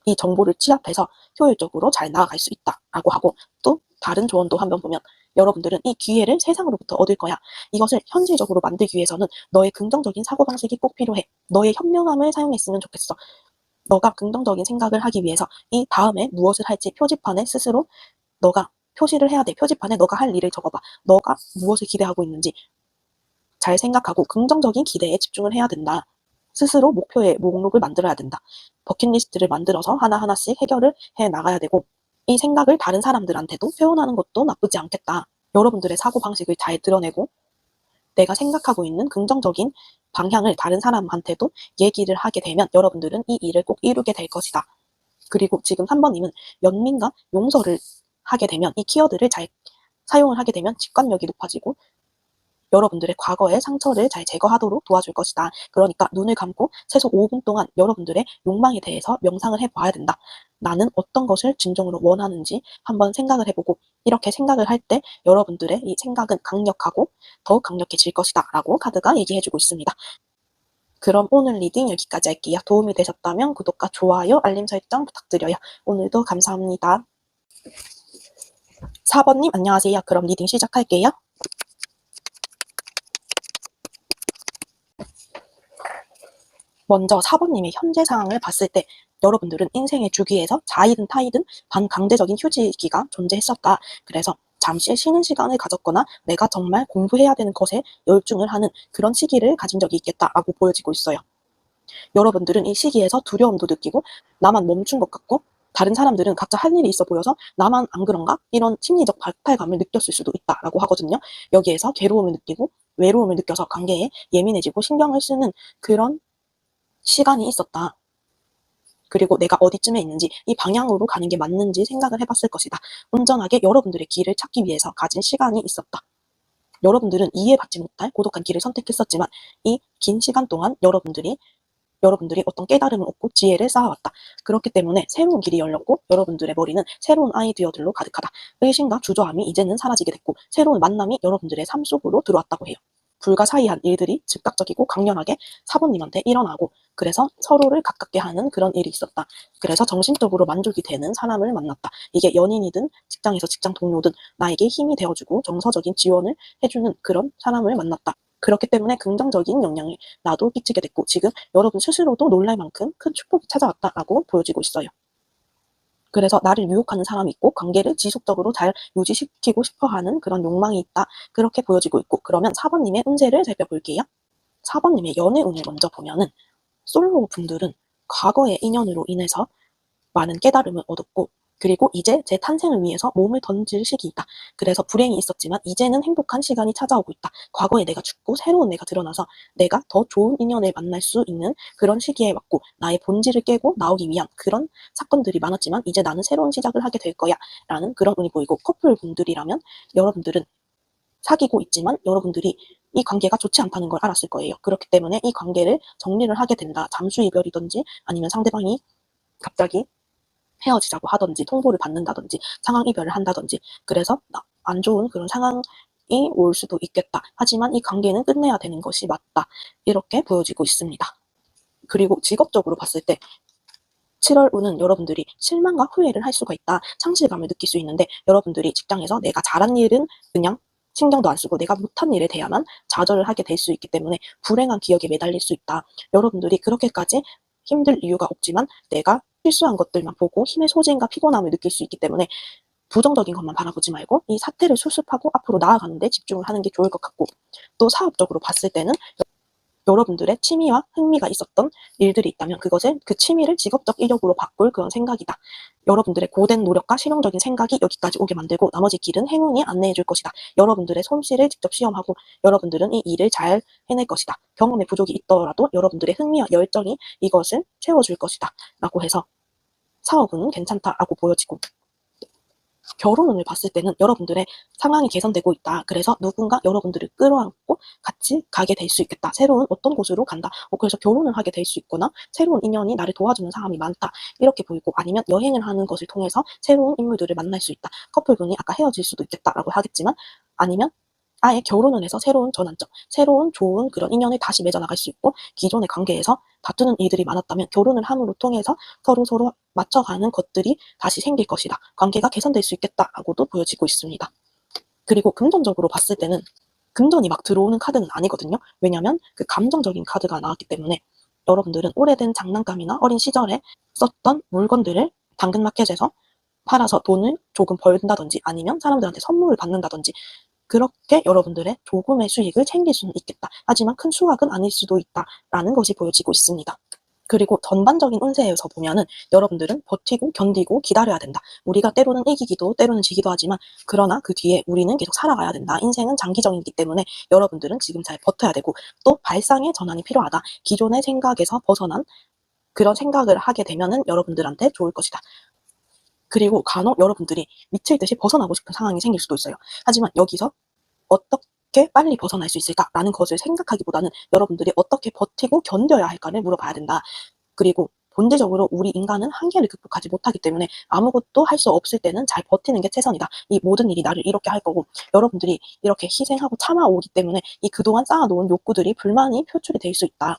이 정보를 취합해서 효율적으로 잘 나아갈 수 있다라고 하고, 또 다른 조언도 한번 보면 여러분들은 이 기회를 세상으로부터 얻을 거야. 이것을 현실적으로 만들기 위해서는 너의 긍정적인 사고방식이 꼭 필요해. 너의 현명함을 사용했으면 좋겠어. 너가 긍정적인 생각을 하기 위해서 이 다음에 무엇을 할지 표지판에 스스로 너가 표시를 해야 돼. 표지판에 너가 할 일을 적어봐. 너가 무엇을 기대하고 있는지 잘 생각하고 긍정적인 기대에 집중을 해야 된다. 스스로 목표의 목록을 만들어야 된다. 버킷리스트를 만들어서 하나하나씩 해결을 해 나가야 되고, 이 생각을 다른 사람들한테도 표현하는 것도 나쁘지 않겠다. 여러분들의 사고방식을 잘 드러내고 내가 생각하고 있는 긍정적인 방향을 다른 사람한테도 얘기를 하게 되면 여러분들은 이 일을 꼭 이루게 될 것이다. 그리고 지금 3번님은 연민과 용서를 하게 되면 이 키워드를 잘 사용을 하게 되면 직관력이 높아지고 여러분들의 과거의 상처를 잘 제거하도록 도와줄 것이다. 그러니까 눈을 감고 최소 5분 동안 여러분들의 욕망에 대해서 명상을 해봐야 된다. 나는 어떤 것을 진정으로 원하는지 한번 생각을 해보고, 이렇게 생각을 할 때 여러분들의 이 생각은 강력하고 더욱 강력해질 것이다 라고 카드가 얘기해주고 있습니다. 그럼 오늘 리딩 여기까지 할게요. 도움이 되셨다면 구독과 좋아요, 알림 설정 부탁드려요. 오늘도 감사합니다. 4번님 안녕하세요. 그럼 리딩 시작할게요. 먼저 4번님의 현재 상황을 봤을 때 여러분들은 인생의 주기에서 자이든 타이든 반강제적인 휴지기가 존재했었다. 그래서 잠시 쉬는 시간을 가졌거나 내가 정말 공부해야 되는 것에 열중을 하는 그런 시기를 가진 적이 있겠다라고 보여지고 있어요. 여러분들은 이 시기에서 두려움도 느끼고 나만 멈춘 것 같고 다른 사람들은 각자 할 일이 있어 보여서 나만 안 그런가? 이런 심리적 박탈감을 느꼈을 수도 있다라고 하거든요. 여기에서 괴로움을 느끼고 외로움을 느껴서 관계에 예민해지고 신경을 쓰는 그런 시간이 있었다. 그리고 내가 어디쯤에 있는지 이 방향으로 가는 게 맞는지 생각을 해봤을 것이다. 온전하게 여러분들의 길을 찾기 위해서 가진 시간이 있었다. 여러분들은 이해받지 못할 고독한 길을 선택했었지만 이 긴 시간 동안 여러분들이 어떤 깨달음을 얻고 지혜를 쌓아왔다. 그렇기 때문에 새로운 길이 열렸고 여러분들의 머리는 새로운 아이디어들로 가득하다. 의심과 주저함이 이제는 사라지게 됐고 새로운 만남이 여러분들의 삶 속으로 들어왔다고 해요. 불가사의한 일들이 즉각적이고 강렬하게 4번님한테 일어나고, 그래서 서로를 가깝게 하는 그런 일이 있었다. 그래서 정신적으로 만족이 되는 사람을 만났다. 이게 연인이든 직장에서 직장 동료든 나에게 힘이 되어주고 정서적인 지원을 해주는 그런 사람을 만났다. 그렇기 때문에 긍정적인 영향을 나도 끼치게 됐고 지금 여러분 스스로도 놀랄 만큼 큰 축복이 찾아왔다라고 보여지고 있어요. 그래서 나를 유혹하는 사람이 있고 관계를 지속적으로 잘 유지시키고 싶어하는 그런 욕망이 있다. 그렇게 보여지고 있고, 그러면 4번님의 운세를 살펴볼게요. 4번님의 연애운을 먼저 보면은 솔로 분들은 과거의 인연으로 인해서 많은 깨달음을 얻었고 그리고 이제 제 탄생을 위해서 몸을 던질 시기이다. 그래서 불행이 있었지만 이제는 행복한 시간이 찾아오고 있다. 과거에 내가 죽고 새로운 내가 드러나서 내가 더 좋은 인연을 만날 수 있는 그런 시기에 왔고 나의 본질을 깨고 나오기 위한 그런 사건들이 많았지만 이제 나는 새로운 시작을 하게 될 거야 라는 그런 운이 보이고, 커플분들이라면 여러분들은 사귀고 있지만 여러분들이 이 관계가 좋지 않다는 걸 알았을 거예요. 그렇기 때문에 이 관계를 정리를 하게 된다. 잠수 이별이든지 아니면 상대방이 갑자기 헤어지자고 하든지 통보를 받는다든지 상황 이별을 한다든지, 그래서 안 좋은 그런 상황이 올 수도 있겠다. 하지만 이 관계는 끝내야 되는 것이 맞다. 이렇게 보여지고 있습니다. 그리고 직업적으로 봤을 때 7월 운은 여러분들이 실망과 후회를 할 수가 있다. 상실감을 느낄 수 있는데 여러분들이 직장에서 내가 잘한 일은 그냥 신경도 안 쓰고 내가 못한 일에 대해야만 좌절을 하게 될 수 있기 때문에 불행한 기억에 매달릴 수 있다. 여러분들이 그렇게까지 힘들 이유가 없지만 내가 실수한 것들만 보고 힘의 소진과 피곤함을 느낄 수 있기 때문에 부정적인 것만 바라보지 말고 이 사태를 수습하고 앞으로 나아가는 데 집중을 하는 게 좋을 것 같고, 또 사업적으로 봤을 때는 여러분들의 취미와 흥미가 있었던 일들이 있다면 그것을 그 취미를 직업적 이력으로 바꿀 그런 생각이다. 여러분들의 고된 노력과 실용적인 생각이 여기까지 오게 만들고 나머지 길은 행운이 안내해 줄 것이다. 여러분들의 솜씨를 직접 시험하고 여러분들은 이 일을 잘 해낼 것이다. 경험의 부족이 있더라도 여러분들의 흥미와 열정이 이것을 채워줄 것이다. 라고 해서 사업은 괜찮다라고 보여지고, 결혼운을 봤을 때는 여러분들의 상황이 개선되고 있다. 그래서 누군가 여러분들을 끌어안고 같이 가게 될 수 있겠다. 새로운 어떤 곳으로 간다. 그래서 결혼을 하게 될 수 있거나 새로운 인연이 나를 도와주는 사람이 많다. 이렇게 보이고, 아니면 여행을 하는 것을 통해서 새로운 인물들을 만날 수 있다. 커플분이 아까 헤어질 수도 있겠다라고 하겠지만, 아니면 아예 결혼을 해서 새로운 전환점, 새로운 좋은 그런 인연을 다시 맺어나갈 수 있고, 기존의 관계에서 다투는 일들이 많았다면 결혼을 함으로 통해서 서로 맞춰가는 것들이 다시 생길 것이다. 관계가 개선될 수 있겠다라고도 보여지고 있습니다. 그리고 금전적으로 봤을 때는 금전이 막 들어오는 카드는 아니거든요. 왜냐면 그 감정적인 카드가 나왔기 때문에 여러분들은 오래된 장난감이나 어린 시절에 썼던 물건들을 당근마켓에서 팔아서 돈을 조금 벌다든지 아니면 사람들한테 선물을 받는다든지, 그렇게 여러분들의 조금의 수익을 챙길 수는 있겠다. 하지만 큰 수확은 아닐 수도 있다라는 것이 보여지고 있습니다. 그리고 전반적인 운세에서 보면은 여러분들은 버티고 견디고 기다려야 된다. 우리가 때로는 이기기도 때로는 지기도 하지만, 그러나 그 뒤에 우리는 계속 살아가야 된다. 인생은 장기적이기 때문에 여러분들은 지금 잘 버텨야 되고, 또 발상의 전환이 필요하다. 기존의 생각에서 벗어난 그런 생각을 하게 되면은 여러분들한테 좋을 것이다. 그리고 간혹 여러분들이 미칠 듯이 벗어나고 싶은 상황이 생길 수도 있어요. 하지만 여기서 어떻게 빨리 벗어날 수 있을까라는 것을 생각하기보다는 여러분들이 어떻게 버티고 견뎌야 할까를 물어봐야 된다. 그리고 본질적으로 우리 인간은 한계를 극복하지 못하기 때문에 아무것도 할 수 없을 때는 잘 버티는 게 최선이다. 이 모든 일이 나를 이렇게 할 거고, 여러분들이 이렇게 희생하고 참아오기 때문에 이 그동안 쌓아놓은 욕구들이 불만이 표출이 될 수 있다.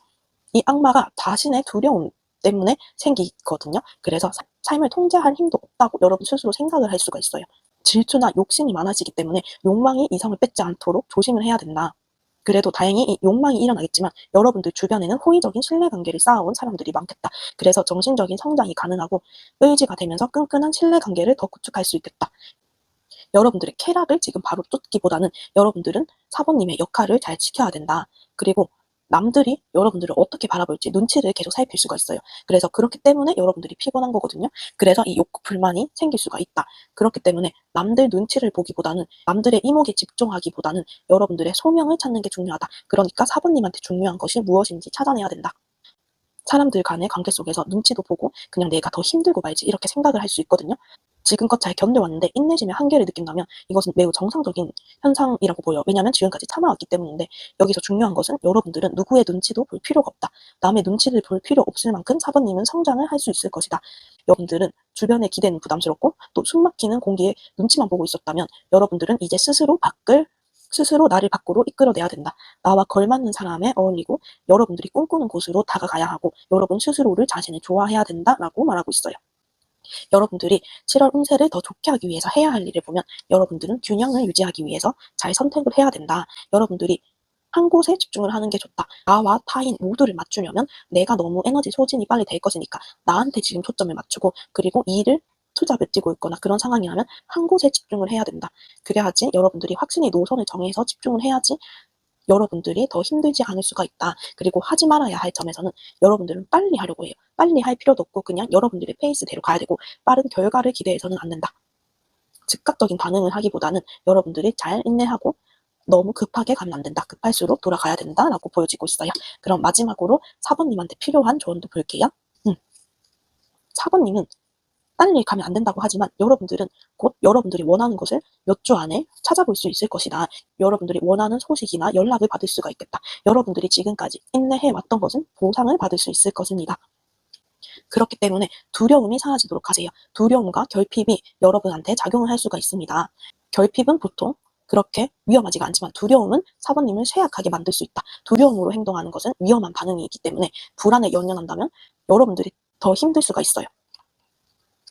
이 악마가 자신의 두려움 때문에 생기거든요. 그래서 삶을 통제할 힘도 없다고 여러분 스스로 생각을 할 수가 있어요. 질투나 욕심이 많아지기 때문에 욕망이 이성을 뺏지 않도록 조심을 해야 된다. 그래도 다행히 이 욕망이 일어나겠지만 여러분들 주변에는 호의적인 신뢰관계를 쌓아온 사람들이 많겠다. 그래서 정신적인 성장이 가능하고 의지가 되면서 끈끈한 신뢰관계를 더 구축할 수 있겠다. 여러분들의 쾌락을 지금 바로 쫓기보다는 여러분들은 사부님의 역할을 잘 지켜야 된다. 그리고 남들이 여러분들을 어떻게 바라볼지 눈치를 계속 살필 수가 있어요. 그래서 그렇기 때문에 여러분들이 피곤한 거거든요. 그래서 이 욕구 불만이 생길 수가 있다. 그렇기 때문에 남들 눈치를 보기보다는, 남들의 이목에 집중하기보다는 여러분들의 소명을 찾는 게 중요하다. 그러니까 사부님한테 중요한 것이 무엇인지 찾아내야 된다. 사람들 간의 관계 속에서 눈치도 보고 그냥 내가 더 힘들고 말지 이렇게 생각을 할 수 있거든요. 지금껏 잘 견뎌왔는데 인내심에 한계를 느낀다면 이것은 매우 정상적인 현상이라고 보여요. 왜냐하면 지금까지 참아왔기 때문인데, 여기서 중요한 것은 여러분들은 누구의 눈치도 볼 필요가 없다. 남의 눈치를 볼 필요 없을 만큼 사부님은 성장을 할 수 있을 것이다. 여러분들은 주변의 기대는 부담스럽고 또 숨막히는 공기에 눈치만 보고 있었다면 여러분들은 이제 스스로 나를 밖으로 이끌어내야 된다. 나와 걸맞는 사람에 어울리고 여러분들이 꿈꾸는 곳으로 다가가야 하고 여러분 스스로를 자신을 좋아해야 된다라고 말하고 있어요. 여러분들이 7월 운세를 더 좋게 하기 위해서 해야 할 일을 보면 여러분들은 균형을 유지하기 위해서 잘 선택을 해야 된다. 여러분들이 한 곳에 집중을 하는 게 좋다. 나와 타인 모두를 맞추려면 내가 너무 에너지 소진이 빨리 될 것이니까 나한테 지금 초점을 맞추고, 그리고 일을 투잡에 뛰고 있거나 그런 상황이라면 한 곳에 집중을 해야 된다. 그래야지 여러분들이 확실히 노선을 정해서 집중을 해야지 여러분들이 더 힘들지 않을 수가 있다. 그리고 하지 말아야 할 점에서는 여러분들은 빨리 하려고 해요. 빨리 할 필요도 없고 그냥 여러분들의 페이스대로 가야 되고, 빠른 결과를 기대해서는 안 된다. 즉각적인 반응을 하기보다는 여러분들이 잘 인내하고 너무 급하게 가면 안 된다. 급할수록 돌아가야 된다라고 보여지고 있어요. 그럼 마지막으로 사부님한테 필요한 조언도 볼게요. 4번님은 빨리 가면 안 된다고 하지만 여러분들은 곧 여러분들이 원하는 것을 몇 주 안에 찾아볼 수 있을 것이다. 여러분들이 원하는 소식이나 연락을 받을 수가 있겠다. 여러분들이 지금까지 인내해 왔던 것은 보상을 받을 수 있을 것입니다. 그렇기 때문에 두려움이 사라지도록 하세요. 두려움과 결핍이 여러분한테 작용을 할 수가 있습니다. 결핍은 보통 그렇게 위험하지가 않지만 두려움은 사부님을 쇠약하게 만들 수 있다. 두려움으로 행동하는 것은 위험한 반응이기 때문에 불안에 연연한다면 여러분들이 더 힘들 수가 있어요.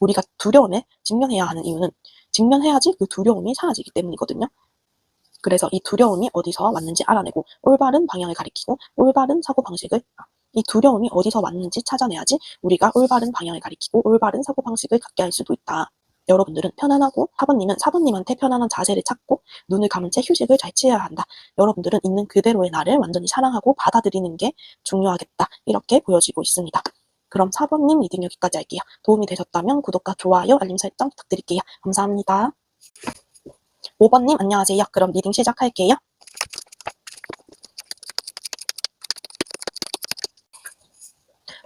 우리가 두려움에 직면해야 하는 이유는 직면해야지 그 두려움이 사라지기 때문이거든요. 그래서 이 두려움이 어디서 왔는지 알아내고 올바른 방향을 가리키고 올바른 사고방식을, 이 두려움이 어디서 왔는지 찾아내야지 우리가 올바른 방향을 가리키고 올바른 사고방식을 갖게 할 수도 있다. 여러분들은 편안하고 4번님은 4번님한테 편안한 자세를 찾고 눈을 감은 채 휴식을 잘 취해야 한다. 여러분들은 있는 그대로의 나를 완전히 사랑하고 받아들이는 게 중요하겠다. 이렇게 보여지고 있습니다. 그럼 4번님 리딩 여기까지 할게요. 도움이 되셨다면 구독과 좋아요, 알림 설정 부탁드릴게요. 감사합니다. 5번님 안녕하세요. 그럼 리딩 시작할게요.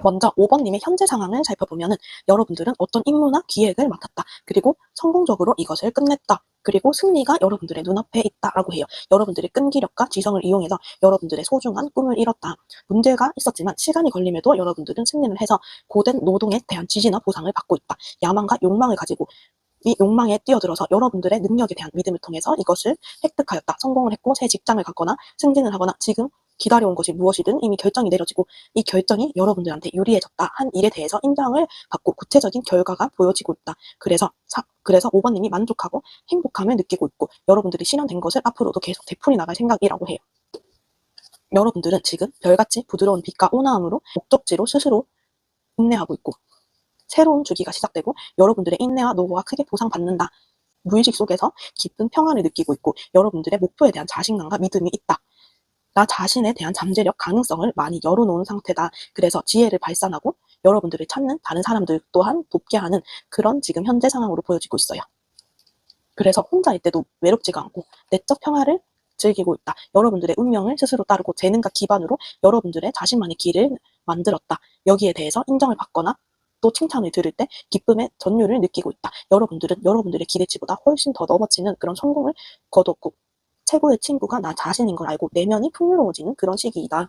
먼저 5번님의 현재 상황을 살펴보면 여러분들은 어떤 임무나 기획을 맡았다. 그리고 성공적으로 이것을 끝냈다. 그리고 승리가 여러분들의 눈앞에 있다라고 해요. 여러분들의 끈기력과 지성을 이용해서 여러분들의 소중한 꿈을 이뤘다. 문제가 있었지만 시간이 걸림에도 여러분들은 승리를 해서 고된 노동에 대한 지지나 보상을 받고 있다. 야망과 욕망을 가지고 이 욕망에 뛰어들어서 여러분들의 능력에 대한 믿음을 통해서 이것을 획득하였다. 성공을 했고 새 직장을 갖거나 승진을 하거나 지금 기다려온 것이 무엇이든 이미 결정이 내려지고 이 결정이 여러분들한테 유리해졌다 한 일에 대해서 인정을 받고 구체적인 결과가 보여지고 있다. 그래서 5번님이 만족하고 행복함을 느끼고 있고 여러분들이 실현된 것을 앞으로도 계속 되풀이 나갈 생각이라고 해요. 여러분들은 지금 별같이 부드러운 빛과 온화함으로 목적지로 스스로 인내하고 있고 새로운 주기가 시작되고 여러분들의 인내와 노고가 크게 보상받는다. 무의식 속에서 깊은 평화를 느끼고 있고 여러분들의 목표에 대한 자신감과 믿음이 있다. 나 자신에 대한 잠재력 가능성을 많이 열어놓은 상태다. 그래서 지혜를 발산하고 여러분들을 찾는 다른 사람들 또한 돕게 하는 그런 지금 현재 상황으로 보여지고 있어요. 그래서 혼자일 때도 외롭지가 않고 내적 평화를 즐기고 있다. 여러분들의 운명을 스스로 따르고 재능과 기반으로 여러분들의 자신만의 길을 만들었다. 여기에 대해서 인정을 받거나 또 칭찬을 들을 때 기쁨의 전율을 느끼고 있다. 여러분들은 여러분들의 기대치보다 훨씬 더 넘어지는 그런 성공을 거뒀고 최고의 친구가 나 자신인 걸 알고 내면이 풍요로워지는 그런 시기이다.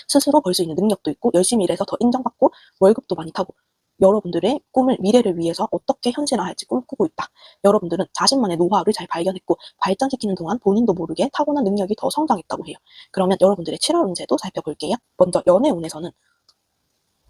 스스로 벌 수 있는 능력도 있고 열심히 일해서 더 인정받고 월급도 많이 타고 여러분들의 꿈을 미래를 위해서 어떻게 현실화할지 꿈꾸고 있다. 여러분들은 자신만의 노하우를 잘 발견했고 발전시키는 동안 본인도 모르게 타고난 능력이 더 성장했다고 해요. 그러면 여러분들의 7월 운세도 살펴볼게요. 먼저 연애운에서는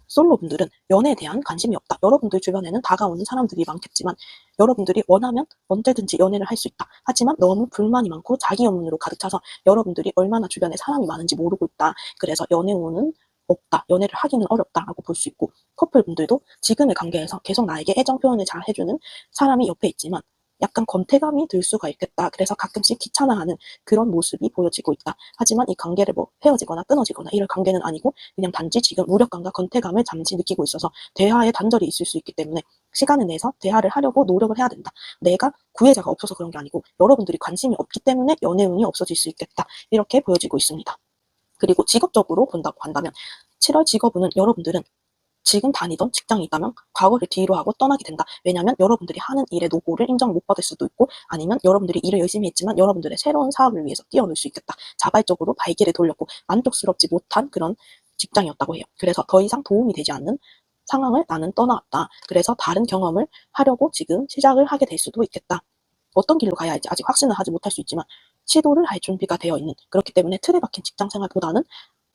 솔로분들은 연애에 대한 관심이 없다. 여러분들 주변에는 다가오는 사람들이 많겠지만 여러분들이 원하면 언제든지 연애를 할 수 있다. 하지만 너무 불만이 많고 자기 연문으로 가득 차서 여러분들이 얼마나 주변에 사람이 많은지 모르고 있다. 그래서 연애운은 없다. 연애를 하기는 어렵다라고 볼 수 있고 커플분들도 지금의 관계에서 계속 나에게 애정 표현을 잘 해주는 사람이 옆에 있지만 약간 권태감이 들 수가 있겠다. 그래서 가끔씩 귀찮아하는 그런 모습이 보여지고 있다. 하지만 이 관계를 헤어지거나 끊어지거나 이럴 관계는 아니고 그냥 단지 지금 무력감과 권태감을 잠시 느끼고 있어서 대화에 단절이 있을 수 있기 때문에 시간을 내서 대화를 하려고 노력을 해야 된다. 내가 구애자가 없어서 그런 게 아니고 여러분들이 관심이 없기 때문에 연애운이 없어질 수 있겠다. 이렇게 보여지고 있습니다. 그리고 직업적으로 본다고 한다면 7월 직업운은 여러분들은 지금 다니던 직장이 있다면 과거를 뒤로 하고 떠나게 된다. 왜냐하면 여러분들이 하는 일의 노고를 인정을 못 받을 수도 있고 아니면 여러분들이 일을 열심히 했지만 여러분들의 새로운 사업을 위해서 뛰어들 수 있겠다. 자발적으로 발길을 돌렸고 만족스럽지 못한 그런 직장이었다고 해요. 그래서 더 이상 도움이 되지 않는 상황을 나는 떠나왔다. 그래서 다른 경험을 하려고 지금 시작을 하게 될 수도 있겠다. 어떤 길로 가야 할지 아직 확신을 하지 못할 수 있지만 시도를 할 준비가 되어 있는 그렇기 때문에 틀에 박힌 직장 생활보다는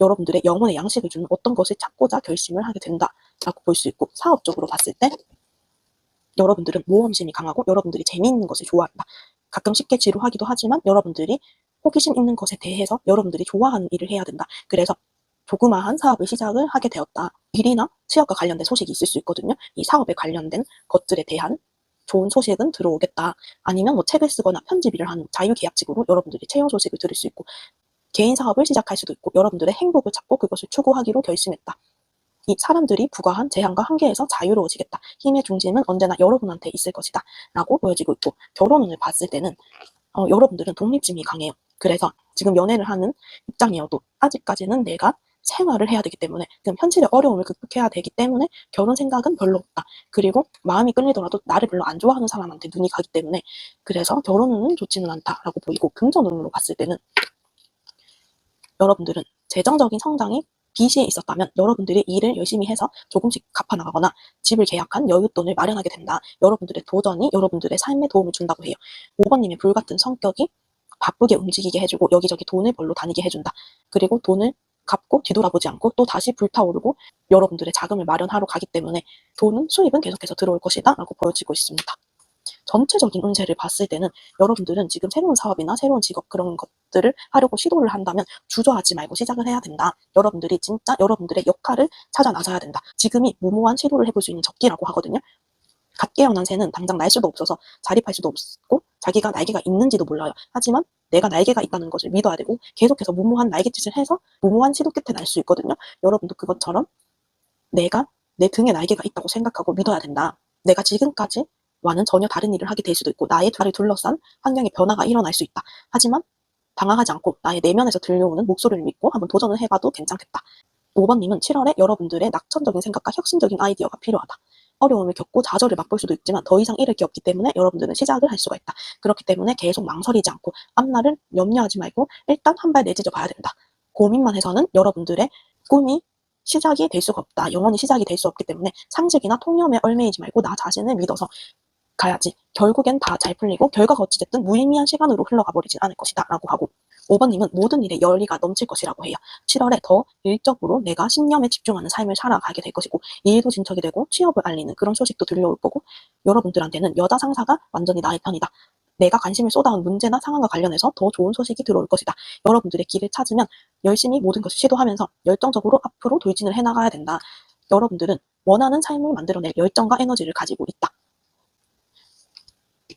여러분들의 영혼의 양식을 주는 어떤 것을 찾고자 결심을 하게 된다라고 볼 수 있고 사업적으로 봤을 때 여러분들은 모험심이 강하고 여러분들이 재미있는 것을 좋아한다. 가끔 쉽게 지루하기도 하지만 여러분들이 호기심 있는 것에 대해서 여러분들이 좋아하는 일을 해야 된다. 그래서 조그마한 사업을 시작을 하게 되었다. 일이나 취업과 관련된 소식이 있을 수 있거든요. 이 사업에 관련된 것들에 대한 좋은 소식은 들어오겠다. 아니면 책을 쓰거나 편집 일을 하는 자유계약직으로 여러분들이 채용 소식을 들을 수 있고 개인 사업을 시작할 수도 있고 여러분들의 행복을 찾고 그것을 추구하기로 결심했다. 이 사람들이 부과한 제한과 한계에서 자유로워지겠다. 힘의 중심은 언제나 여러분한테 있을 것이다. 라고 보여지고 있고 결혼운을 봤을 때는 여러분들은 독립심이 강해요. 그래서 지금 연애를 하는 입장이어도 아직까지는 내가 생활을 해야 되기 때문에 지금 현실의 어려움을 극복해야 되기 때문에 결혼 생각은 별로 없다. 그리고 마음이 끌리더라도 나를 별로 안 좋아하는 사람한테 눈이 가기 때문에 그래서 결혼운은 좋지는 않다라고 보이고 금전운으로 봤을 때는 여러분들은 재정적인 성장이 빚이 있었다면 여러분들이 일을 열심히 해서 조금씩 갚아나가거나 집을 계약한 여윳돈을 마련하게 된다. 여러분들의 도전이 여러분들의 삶에 도움을 준다고 해요. 5번님의 불같은 성격이 바쁘게 움직이게 해주고 여기저기 돈을 벌러 다니게 해준다. 그리고 돈을 갚고 뒤돌아보지 않고 또 다시 불타오르고 여러분들의 자금을 마련하러 가기 때문에 돈은 수입은 계속해서 들어올 것이다 라고 보여지고 있습니다. 전체적인 운세를 봤을 때는 여러분들은 지금 새로운 사업이나 새로운 직업 그런 것들을 하려고 시도를 한다면 주저하지 말고 시작을 해야 된다. 여러분들이 진짜 여러분들의 역할을 찾아 나서야 된다. 지금이 무모한 시도를 해볼 수 있는 적기라고 하거든요. 갓 깨어난 새는 당장 날 수도 없어서 자립할 수도 없고 자기가 날개가 있는지도 몰라요. 하지만 내가 날개가 있다는 것을 믿어야 되고 계속해서 무모한 날갯짓을 해서 무모한 시도 끝에 날 수 있거든요. 여러분도 그것처럼 내가 내 등에 날개가 있다고 생각하고 믿어야 된다. 내가 지금까지와는 전혀 다른 일을 하게 될 수도 있고 나의 나를 둘러싼 환경의 변화가 일어날 수 있다. 하지만 당황하지 않고 나의 내면에서 들려오는 목소리를 믿고 한번 도전을 해봐도 괜찮겠다. 5번님은 7월에 여러분들의 낙천적인 생각과 혁신적인 아이디어가 필요하다. 어려움을 겪고 좌절을 맛볼 수도 있지만 더 이상 잃을 게 없기 때문에 여러분들은 시작을 할 수가 있다. 그렇기 때문에 계속 망설이지 않고 앞날을 염려하지 말고 일단 한 발 내딛어 봐야 된다. 고민만 해서는 여러분들의 꿈이 시작이 될 수가 없다. 영원히 시작이 될 수 없기 때문에 상식이나 통념에 얽매이지 말고 나 자신을 믿어서 가야지. 결국엔 다 잘 풀리고 결과가 어찌됐든 무의미한 시간으로 흘러가 버리진 않을 것이다 라고 하고 5번님은 모든 일에 열의가 넘칠 것이라고 해요. 7월에 더 일적으로 내가 신념에 집중하는 삶을 살아가게 될 것이고 일도 진척이 되고 취업을 알리는 그런 소식도 들려올 거고 여러분들한테는 여자 상사가 완전히 나의 편이다. 내가 관심을 쏟아온 문제나 상황과 관련해서 더 좋은 소식이 들어올 것이다. 여러분들의 길을 찾으면 열심히 모든 것을 시도하면서 열정적으로 앞으로 돌진을 해나가야 된다. 여러분들은 원하는 삶을 만들어낼 열정과 에너지를 가지고 있다.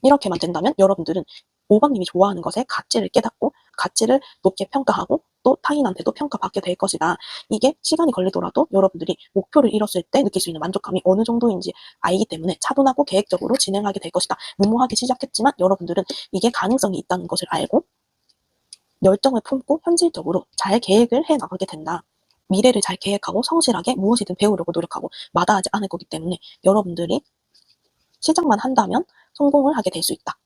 이렇게만 된다면 여러분들은 5번님이 좋아하는 것의 가치를 깨닫고 가치를 높게 평가하고 또 타인한테도 평가받게 될 것이다. 이게 시간이 걸리더라도 여러분들이 목표를 이뤘을 때 느낄 수 있는 만족감이 어느 정도인지 알기 때문에 차분하고 계획적으로 진행하게 될 것이다. 무모하게 시작했지만 여러분들은 이게 가능성이 있다는 것을 알고 열정을 품고 현실적으로 잘 계획을 해나가게 된다. 미래를 잘 계획하고 성실하게 무엇이든 배우려고 노력하고 마다하지 않을 거기 때문에 여러분들이 시작만 한다면 성공을 하게 될 수 있다.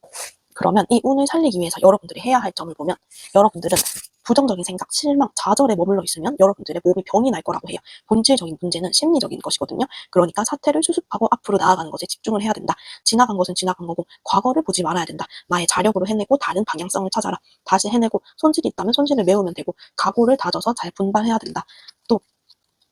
그러면 이 운을 살리기 위해서 여러분들이 해야 할 점을 보면 여러분들은 부정적인 생각, 실망, 좌절에 머물러 있으면 여러분들의 몸이 병이 날 거라고 해요. 본질적인 문제는 심리적인 것이거든요. 그러니까 사태를 수습하고 앞으로 나아가는 것에 집중을 해야 된다. 지나간 것은 지나간 거고 과거를 보지 말아야 된다. 나의 자력으로 해내고 다른 방향성을 찾아라. 다시 해내고 손실이 있다면 손실을 메우면 되고 각오를 다져서 잘 분발해야 된다. 또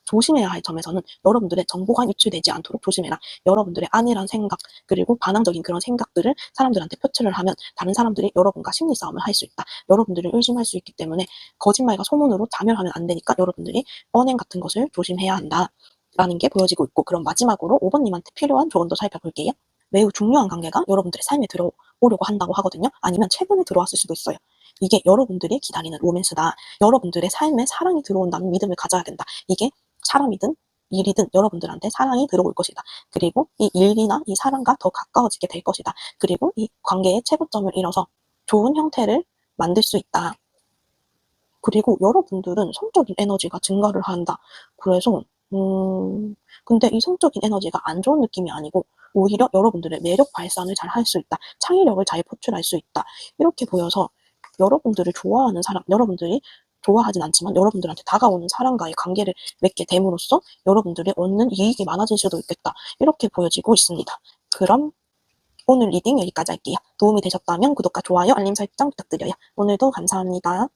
조심해야 할 점에서는 여러분들의 정보가 유출되지 않도록 조심해라. 여러분들의 안일한 생각 그리고 반항적인 그런 생각들을 사람들한테 표출을 하면 다른 사람들이 여러분과 심리 싸움을 할 수 있다. 여러분들을 의심할 수 있기 때문에 거짓말과 소문으로 자멸하면 안 되니까 여러분들이 언행 같은 것을 조심해야 한다. 라는 게 보여지고 있고 그럼 마지막으로 5번님한테 필요한 조언도 살펴볼게요. 매우 중요한 관계가 여러분들의 삶에 들어오려고 한다고 하거든요. 아니면 최근에 들어왔을 수도 있어요. 이게 여러분들이 기다리는 로맨스다. 여러분들의 삶에 사랑이 들어온다는 믿음을 가져야 된다. 이게 사람이든 일이든 여러분들한테 사랑이 들어올 것이다. 그리고 이 일이나 이 사랑과 더 가까워지게 될 것이다. 그리고 이 관계의 최고점을 이뤄서 좋은 형태를 만들 수 있다. 그리고 여러분들은 성적인 에너지가 증가를 한다. 그래서 근데 이 성적인 에너지가 안 좋은 느낌이 아니고 오히려 여러분들의 매력 발산을 잘 할 수 있다. 창의력을 잘 포출할 수 있다. 이렇게 보여서 여러분들을 좋아하는 사람, 여러분들이 좋아하진 않지만 여러분들한테 다가오는 사람과의 관계를 맺게 됨으로써 여러분들이 얻는 이익이 많아질 수도 있겠다. 이렇게 보여지고 있습니다. 그럼 오늘 리딩 여기까지 할게요. 도움이 되셨다면 구독과 좋아요, 알림 설정 부탁드려요. 오늘도 감사합니다.